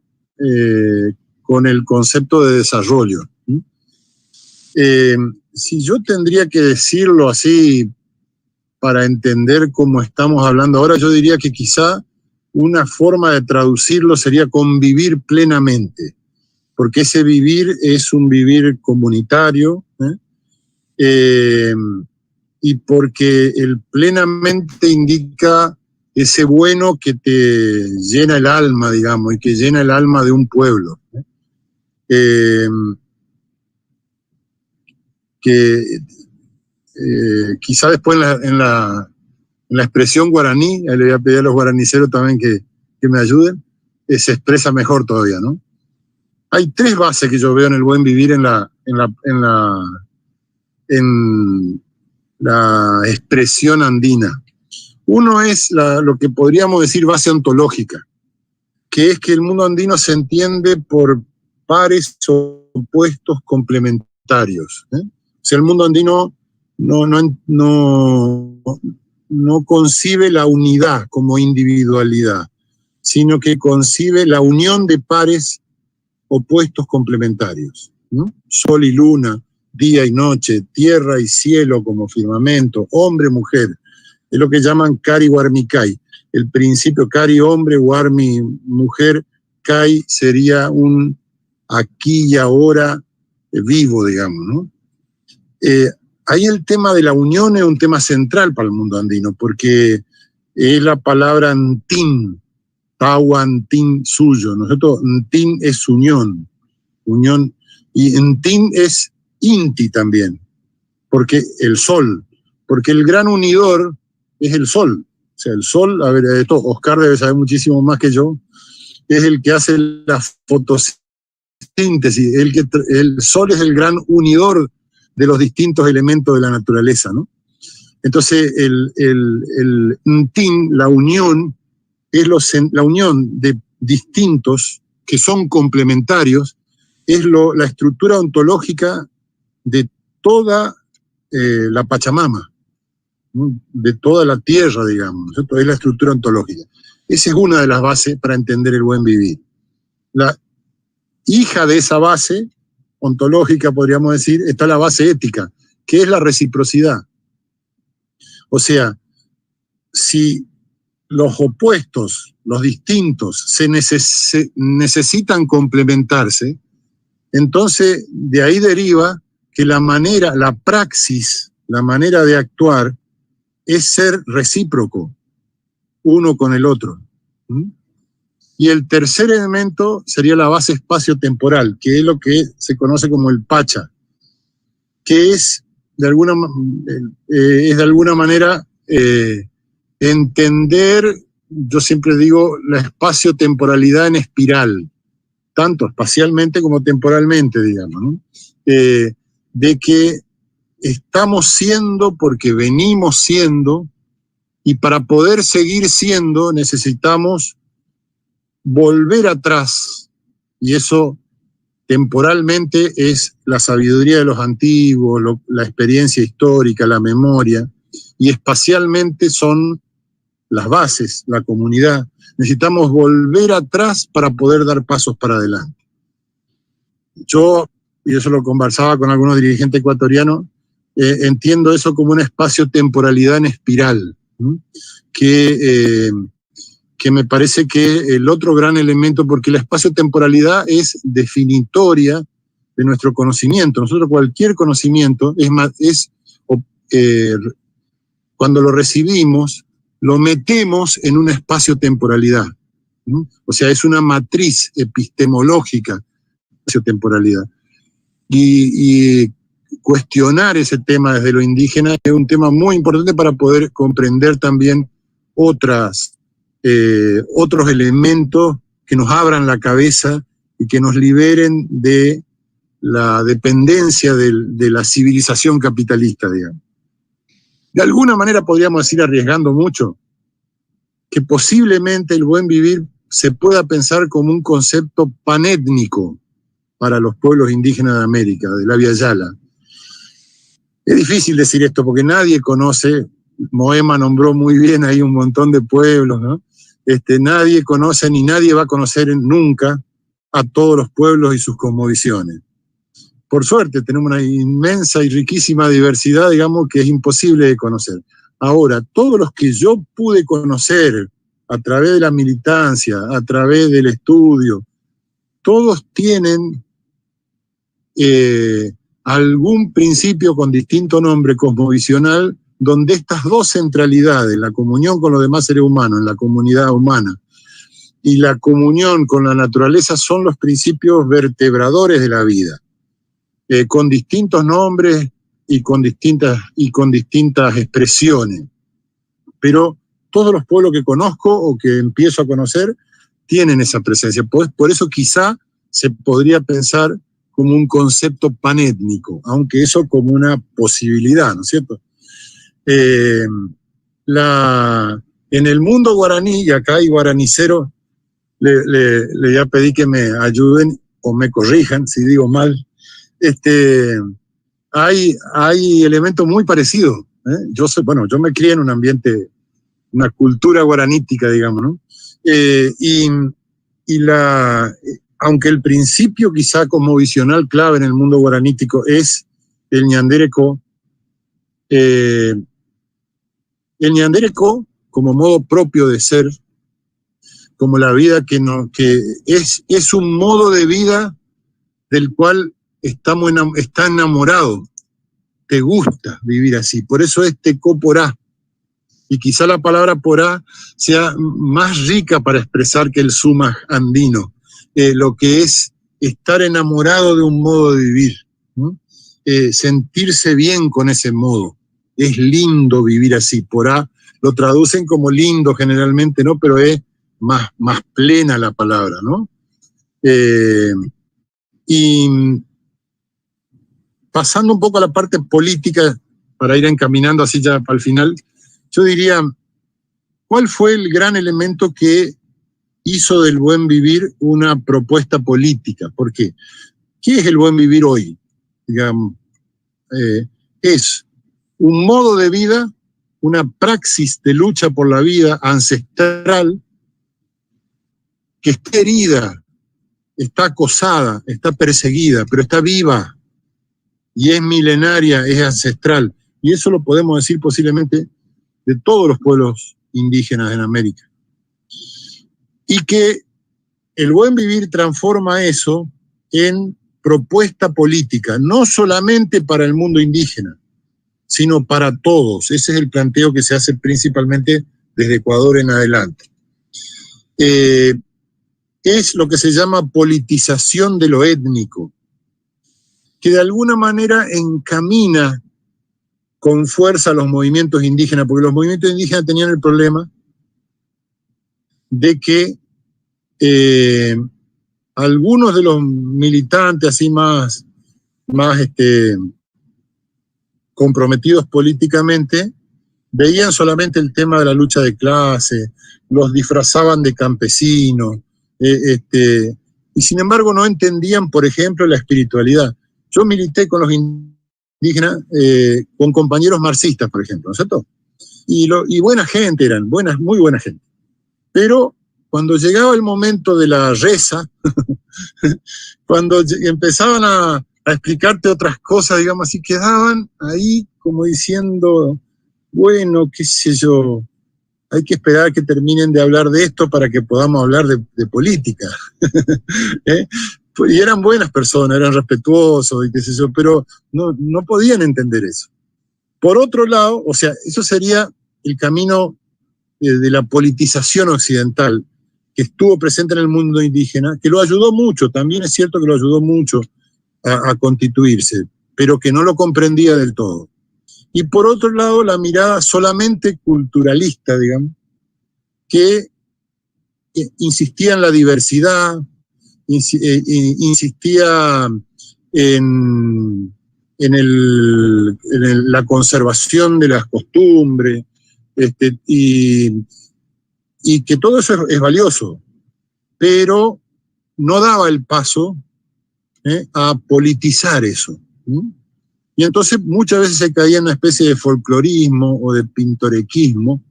concepto de desarrollo. Si yo tendría que decirlo así para entender cómo estamos hablando ahora, yo diría que quizá una forma de traducirlo sería convivir plenamente, porque ese vivir es un vivir comunitario, y porque el plenamente indica ese bueno que te llena el alma, digamos, y que llena el alma de un pueblo. Quizá después en la expresión guaraní, le voy a pedir a los guaraniceros también que me ayuden, se expresa mejor todavía, ¿no? Hay tres bases que yo veo en el buen vivir en la expresión andina. Uno es lo que podríamos decir base ontológica, que es que el mundo andino se entiende por pares opuestos complementarios. O sea, el mundo andino no concibe la unidad como individualidad, sino que concibe la unión de pares opuestos complementarios, ¿no? Sol y luna, día y noche, tierra y cielo como firmamento, hombre, mujer. Es lo que llaman Kari Warmi Kai. El principio Kari, hombre, Warmi, mujer, Kai sería un aquí y ahora vivo, digamos, ¿no? Ahí el tema de la unión es un tema central para el mundo andino, porque es la palabra Ntin, Tawa Ntin suyo. Nosotros, Ntin es unión, y Ntin es Inti también, porque el sol, porque el gran unidor es el sol. O sea, el sol, a ver, esto Oscar debe saber muchísimo más que yo, es el que hace la fotosíntesis, el sol es el gran unidor de los distintos elementos de la naturaleza, ¿no? Entonces, el Ntin, la unión, es la unión de distintos que son complementarios, es la estructura ontológica de toda la Pachamama, ¿no? De toda la tierra, digamos, ¿no? Es la estructura ontológica. Esa es una de las bases para entender el buen vivir. La hija de esa base ontológica, podríamos decir, está la base ética, que es la reciprocidad. O sea, si los opuestos, los distintos, se necesitan complementarse, entonces de ahí deriva que la praxis, la manera de actuar es ser recíproco uno con el otro. Y el tercer elemento sería la base espacio-temporal, que es lo que se conoce como el Pacha, que es de alguna manera entender, yo siempre digo, la espacio-temporalidad en espiral, tanto espacialmente como temporalmente, digamos, ¿no? De que estamos siendo porque venimos siendo, y para poder seguir siendo necesitamos volver atrás, y eso temporalmente es la sabiduría de los antiguos, la experiencia histórica, la memoria, y espacialmente son las bases, la comunidad. Necesitamos volver atrás para poder dar pasos para adelante. Yo, y eso lo conversaba con algunos dirigentes ecuatorianos, entiendo eso como una espacio-temporalidad en espiral, ¿no? Que me parece que el otro gran elemento, porque la espacio-temporalidad es definitoria de nuestro conocimiento. Nosotros cualquier conocimiento, cuando lo recibimos, lo metemos en una espacio-temporalidad, ¿no? O sea, es una matriz epistemológica, espacio-temporalidad. Y cuestionar ese tema desde lo indígena es un tema muy importante para poder comprender también otros elementos que nos abran la cabeza y que nos liberen de la dependencia de la civilización capitalista, digamos. De alguna manera podríamos decir, arriesgando mucho, que posiblemente el buen vivir se pueda pensar como un concepto panétnico para los pueblos indígenas de América, de la Via Yala. Es difícil decir esto porque nadie conoce, Moema nombró muy bien ahí un montón de pueblos, ¿no? Nadie conoce ni nadie va a conocer nunca a todos los pueblos y sus cosmovisiones. Por suerte tenemos una inmensa y riquísima diversidad, digamos, que es imposible de conocer. Ahora, todos los que yo pude conocer a través de la militancia, a través del estudio, todos tienen algún principio con distinto nombre cosmovisional, donde estas dos centralidades, la comunión con los demás seres humanos, en la comunidad humana, y la comunión con la naturaleza son los principios vertebradores de la vida, con distintos nombres y con distintas expresiones. Pero todos los pueblos que conozco o que empiezo a conocer tienen esa presencia. Por eso quizá se podría pensar como un concepto panétnico, aunque eso como una posibilidad, ¿no es cierto? En el mundo guaraní, y acá hay guaraniceros, le voy a pedir que me ayuden o me corrijan si digo mal, hay elementos muy parecidos, ¿eh? Yo me crié en un ambiente, una cultura guaranítica, digamos, ¿no? Aunque el principio quizá cosmovisional clave en el mundo guaranítico es el ñandereco. El ñandereco, como modo propio de ser, como la vida que es un modo de vida del cual está enamorado, te gusta vivir así, por eso es teco porá, y quizá la palabra porá sea más rica para expresar que el sumaj andino, lo que es estar enamorado de un modo de vivir, ¿no? Sentirse bien con ese modo, es lindo vivir así, porá lo traducen como lindo generalmente, ¿no? Pero es más plena la palabra, ¿no? Y pasando un poco a la parte política, para ir encaminando así ya para el final, yo diría, ¿cuál fue el gran elemento que hizo del buen vivir una propuesta política? ¿Por qué? ¿Qué es el buen vivir hoy? Digamos, es un modo de vida, una praxis de lucha por la vida ancestral que está herida, está acosada, está perseguida, pero está viva y es milenaria, es ancestral. Y eso lo podemos decir posiblemente de todos los pueblos indígenas en América. Y que el buen vivir transforma eso en propuesta política, no solamente para el mundo indígena, sino para todos. Ese es el planteo que se hace principalmente desde Ecuador en adelante. Es lo que se llama politización de lo étnico, que de alguna manera encamina con fuerza a los movimientos indígenas, porque los movimientos indígenas tenían el problema de que algunos de los militantes así más comprometidos políticamente veían solamente el tema de la lucha de clase, los disfrazaban de campesinos, y sin embargo no entendían, por ejemplo, la espiritualidad. Yo milité con los indígenas, con compañeros marxistas, por ejemplo, ¿no es cierto? Y buena gente eran, muy buena gente. Pero cuando llegaba el momento de la reza, cuando empezaban a explicarte otras cosas, digamos así, quedaban ahí como diciendo, bueno, qué sé yo, hay que esperar que terminen de hablar de esto para que podamos hablar de política. Y eran buenas personas, eran respetuosos y qué sé yo, pero no podían entender eso. Por otro lado, o sea, eso sería el camino de la politización occidental, que estuvo presente en el mundo indígena, que lo ayudó mucho, también es cierto que lo ayudó mucho a constituirse, pero que no lo comprendía del todo. Y por otro lado, la mirada solamente culturalista, digamos, que insistía en la diversidad, insistía en la conservación de las costumbres, y que todo eso es valioso, pero no daba el paso a politizar eso. Y entonces muchas veces se caía en una especie de folclorismo o de pintorequismo,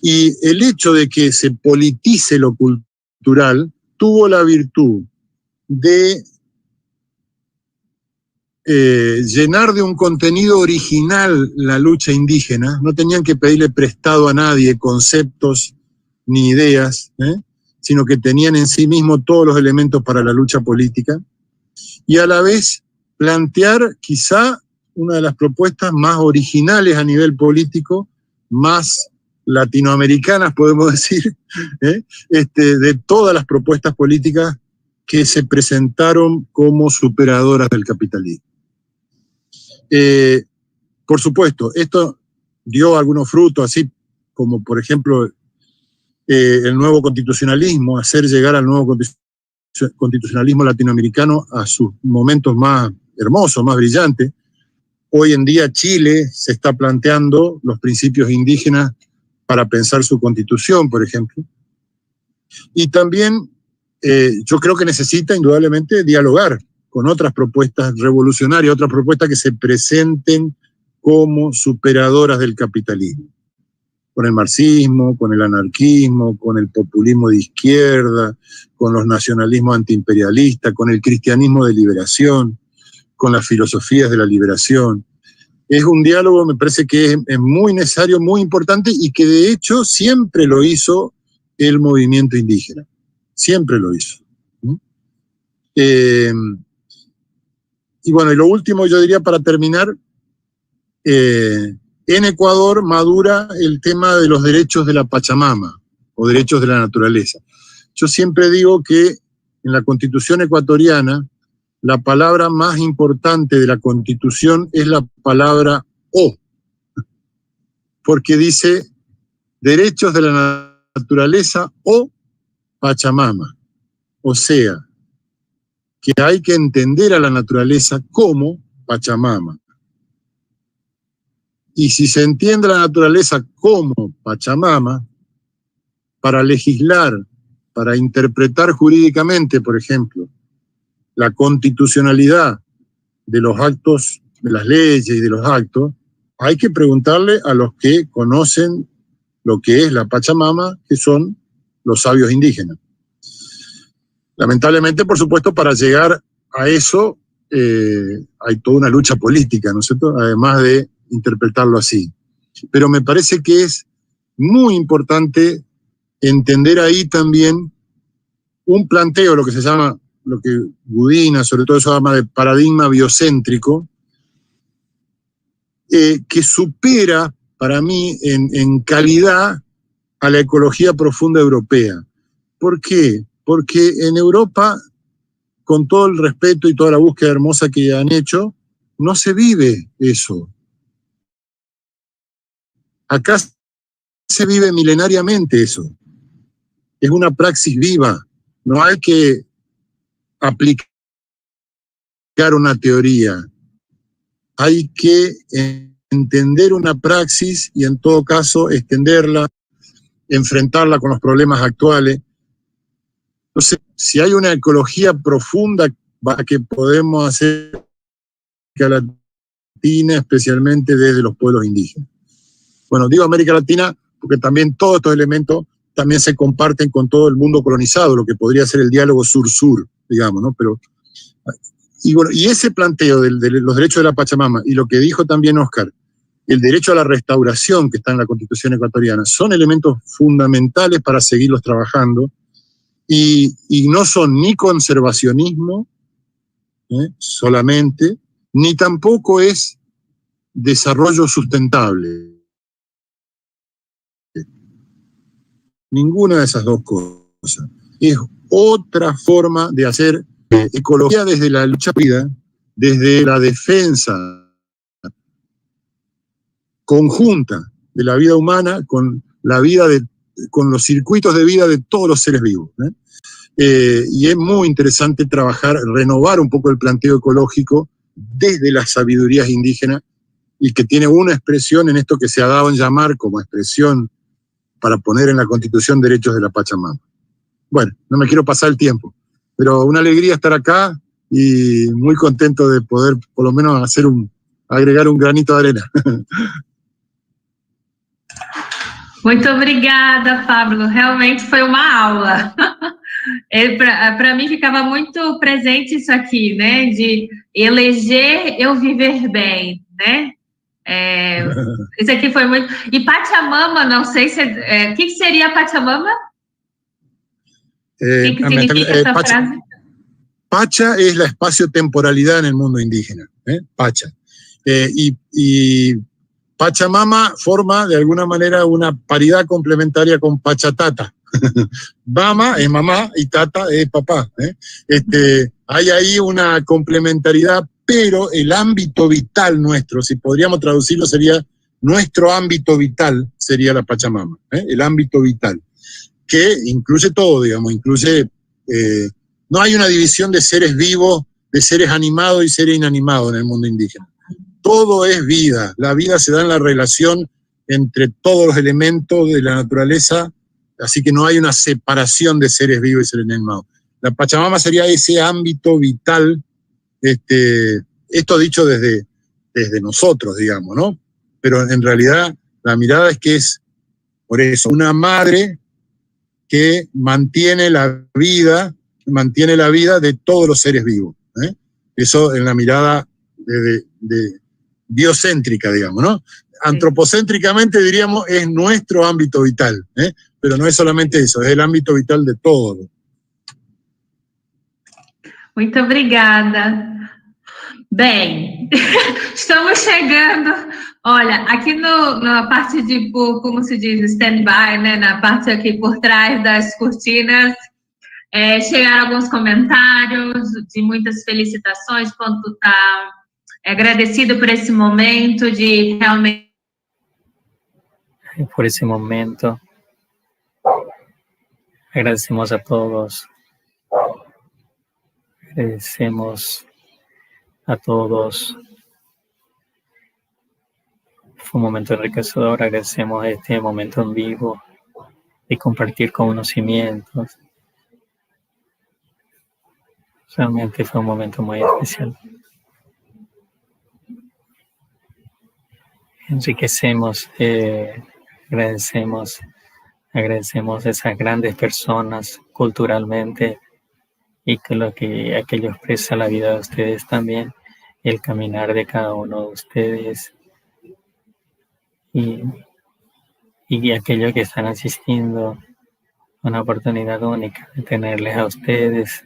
y el hecho de que se politice lo cultural tuvo la virtud de llenar de un contenido original la lucha indígena. No tenían que pedirle prestado a nadie conceptos ni ideas, sino que tenían en sí mismo todos los elementos para la lucha política, y a la vez plantear quizá una de las propuestas más originales a nivel político, más latinoamericanas, podemos decir, de todas las propuestas políticas que se presentaron como superadoras del capitalismo. Por supuesto, esto dio algunos frutos, así como por ejemplo el nuevo constitucionalismo, hacer llegar al nuevo constitucionalismo latinoamericano a sus momentos más hermosos, más brillantes. Hoy en día Chile se está planteando los principios indígenas para pensar su constitución, por ejemplo. Y también yo creo que necesita indudablemente dialogar con otras propuestas revolucionarias, otras propuestas que se presenten como superadoras del capitalismo. Con el marxismo, con el anarquismo, con el populismo de izquierda, con los nacionalismos antiimperialistas, con el cristianismo de liberación, con las filosofías de la liberación. Es un diálogo, me parece que es muy necesario, muy importante, y que de hecho siempre lo hizo el movimiento indígena. Siempre lo hizo. Y bueno, y lo último yo diría para terminar, en Ecuador madura el tema de los derechos de la Pachamama, o derechos de la naturaleza. Yo siempre digo que en la Constitución ecuatoriana, la palabra más importante de la Constitución es la palabra O, porque dice derechos de la naturaleza o Pachamama. O sea, que hay que entender a la naturaleza como Pachamama. Y si se entiende la naturaleza como Pachamama, para legislar, para interpretar jurídicamente, por ejemplo, la constitucionalidad de los actos, de las leyes y de los actos, hay que preguntarle a los que conocen lo que es la Pachamama, que son los sabios indígenas. Lamentablemente, por supuesto, para llegar a eso hay toda una lucha política, ¿no es cierto?, además de interpretarlo así. Pero me parece que es muy importante entender ahí también un planteo, lo que se llama, lo que Gudina, sobre todo eso llama de paradigma biocéntrico, que supera para mí en calidad a la ecología profunda europea. ¿Por qué? Porque en Europa, con todo el respeto y toda la búsqueda hermosa que han hecho, no se vive eso. Acá se vive milenariamente eso. Es una praxis viva. No hay que aplicar una teoría. Hay que entender una praxis y en todo caso extenderla, enfrentarla con los problemas actuales. Entonces, si hay una ecología profunda que podemos hacer América Latina, especialmente desde los pueblos indígenas. Bueno, digo América Latina porque también todos estos elementos también se comparten con todo el mundo colonizado, lo que podría ser el diálogo sur-sur, digamos, ¿no? Pero, y bueno, y ese planteo de los derechos de la Pachamama, y lo que dijo también Oscar, el derecho a la restauración que está en la Constitución ecuatoriana, son elementos fundamentales para seguirlos trabajando, y no son ni conservacionismo solamente, ni tampoco es desarrollo sustentable. Ninguna de esas dos cosas. Es otra forma de hacer ecología desde la lucha vida, desde la defensa conjunta de la vida humana con la vida con los circuitos de vida de todos los seres vivos. Y es muy interesante trabajar, renovar un poco el planteo ecológico desde las sabidurías indígenas, y que tiene una expresión en esto que se ha dado en llamar como expresión para poner en la Constitución derechos de la Pachamama. Bueno, no me quiero pasar el tiempo, pero una alegría estar acá y muy contento de poder por lo menos agregar un granito de arena. Muito obrigada, Pablo. Realmente foi uma aula. Para mim ficava muito presente isso aqui, né? De eleger eu viver bem, né? Isso aqui foi muito... E Pachamama, não sei se... O que seria Pachamama? ¿Qué significa esta frase? Pacha es la espacio-temporalidad en el mundo indígena, Pacha. Y Pachamama forma de alguna manera una paridad complementaria con Pachatata. Mama es mamá y tata es papá. Hay ahí una complementariedad, pero el ámbito vital nuestro, si podríamos traducirlo, sería nuestro ámbito vital, sería la Pachamama, el ámbito vital, que incluye todo, digamos, incluye, no hay una división de seres vivos, de seres animados y seres inanimados en el mundo indígena. Todo es vida, la vida se da en la relación entre todos los elementos de la naturaleza, así que no hay una separación de seres vivos y seres inanimados. La Pachamama sería ese ámbito vital, esto dicho desde nosotros, digamos, ¿no? Pero en realidad la mirada es que es, por eso, una madre que mantiene la vida de todos los seres vivos. Eso en la mirada biocéntrica, digamos, ¿no? Antropocéntricamente diríamos es nuestro ámbito vital, pero no es solamente eso, es el ámbito vital de todo. Muito obrigada. Bem, estamos chegando. Olha, aqui na parte de, como se diz, stand-by, né? Na parte aqui por trás das cortinas, chegaram alguns comentários de muitas felicitações, quanto está agradecido por esse momento de realmente. Por ese momento, agradecemos a todos. Agradecemos a todos. Fue un momento enriquecedor. Agradecemos este momento en vivo de compartir conocimientos. Realmente fue un momento muy especial. Enriquecemos, agradecemos a esas grandes personas culturalmente y que aquello expresa la vida de ustedes también, el caminar de cada uno de ustedes y aquello que están asistiendo, una oportunidad única de tenerles a ustedes.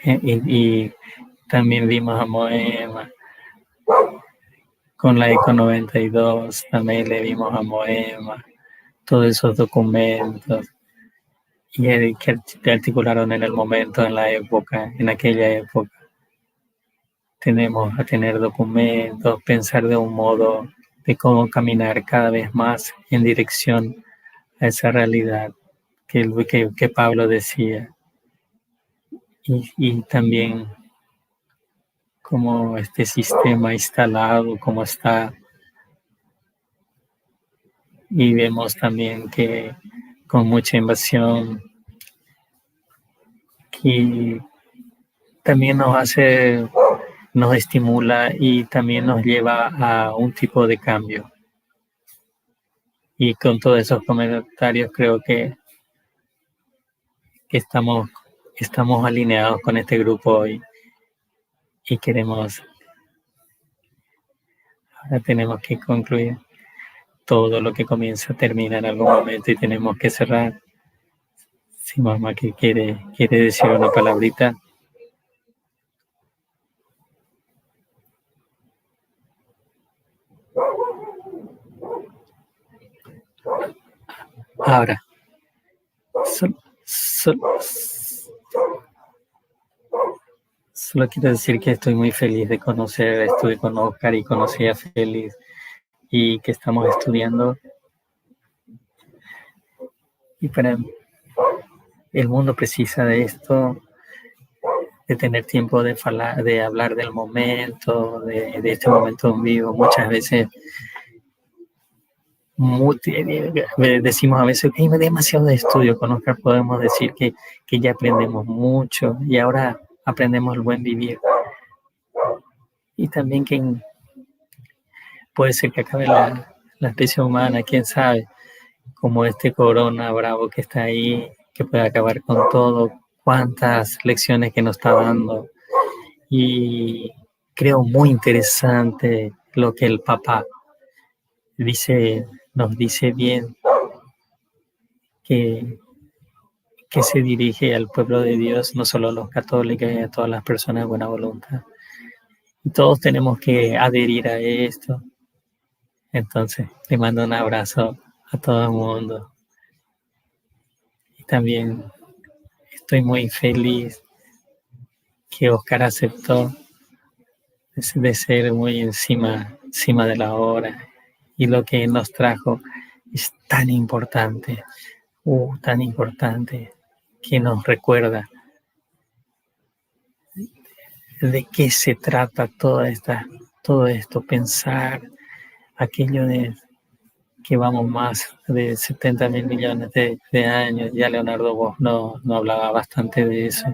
Y también vimos a Moema con la ECO 92, también le vimos a Moema todos esos documentos y que articularon en el momento, en la época, en aquella época. Tenemos a tener documentos, pensar de un modo de cómo caminar cada vez más en dirección a esa realidad que Pablo decía. Y también como este sistema instalado, como está. Y vemos también que con mucha invasión, que también nos estimula y también nos lleva a un tipo de cambio. Y con todos esos comentarios creo que estamos alineados con este grupo hoy y ahora tenemos que concluir. Todo lo que comienza termina en algún momento y tenemos que cerrar. Si mamá que quiere decir una palabrita. Ahora, solo quiero decir que estoy muy feliz de estuve con Oscar y conocí a Félix y que estamos estudiando. Y para el mundo precisa de esto, de tener tiempo de hablar del momento, de este momento en vivo. Muchas veces decimos a veces que hay demasiado de estudio. Con Oscar podemos decir que ya aprendemos mucho y ahora aprendemos el buen vivir. Y también que puede ser que acabe la especie humana, quién sabe, como este corona bravo que está ahí, que puede acabar con todo, cuántas lecciones que nos está dando. Y creo muy interesante lo que el Papa nos dice bien, que se dirige al pueblo de Dios, no solo a los católicos y a todas las personas de buena voluntad. Y todos tenemos que adherir a esto. Entonces, le mando un abrazo a todo el mundo. Y también estoy muy feliz que Oscar aceptó de ser muy encima de la hora. Y lo que nos trajo es tan importante, que nos recuerda de qué se trata todo esto, pensar aquello de que vamos más de 70.000 millones de años. Ya Leonardo Bosch no hablaba bastante de eso.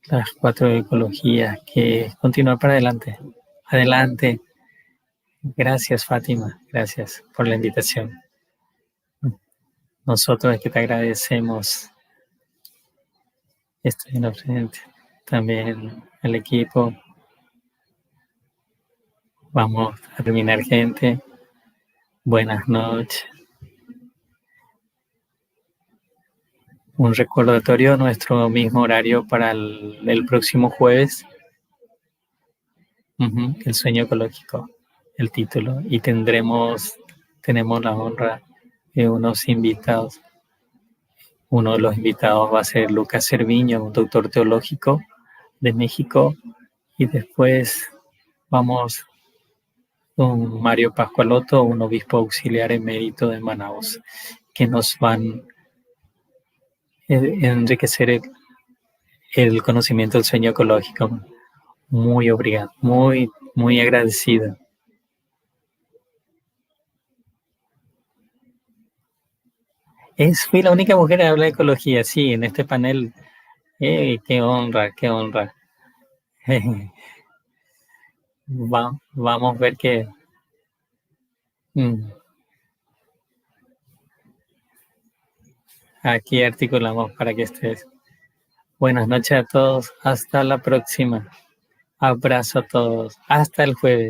Las 4 ecologías, que es continuar para adelante. Adelante. Gracias, Fátima. Gracias por la invitación. Nosotros es que te agradecemos. Estoy en la frente. También el equipo. Vamos a terminar, gente. Buenas noches. Un recordatorio, nuestro mismo horario para el próximo jueves. El sueño ecológico, el título. Y tenemos la honra de unos invitados. Uno de los invitados va a ser Lucas Cerviño, un doctor teológico de México. Y después vamos con Mario Pascualoto, un obispo auxiliar emérito de Manaus, que nos van a enriquecer el conocimiento del sueño ecológico. Muy obrigado, muy agradecido. Fui la única mujer que habla de ecología, sí, en este panel. ¡Qué honra, qué honra! Vamos a ver qué. Aquí articulamos para que estés. Buenas noches a todos. Hasta la próxima. Abrazo a todos. Hasta el jueves.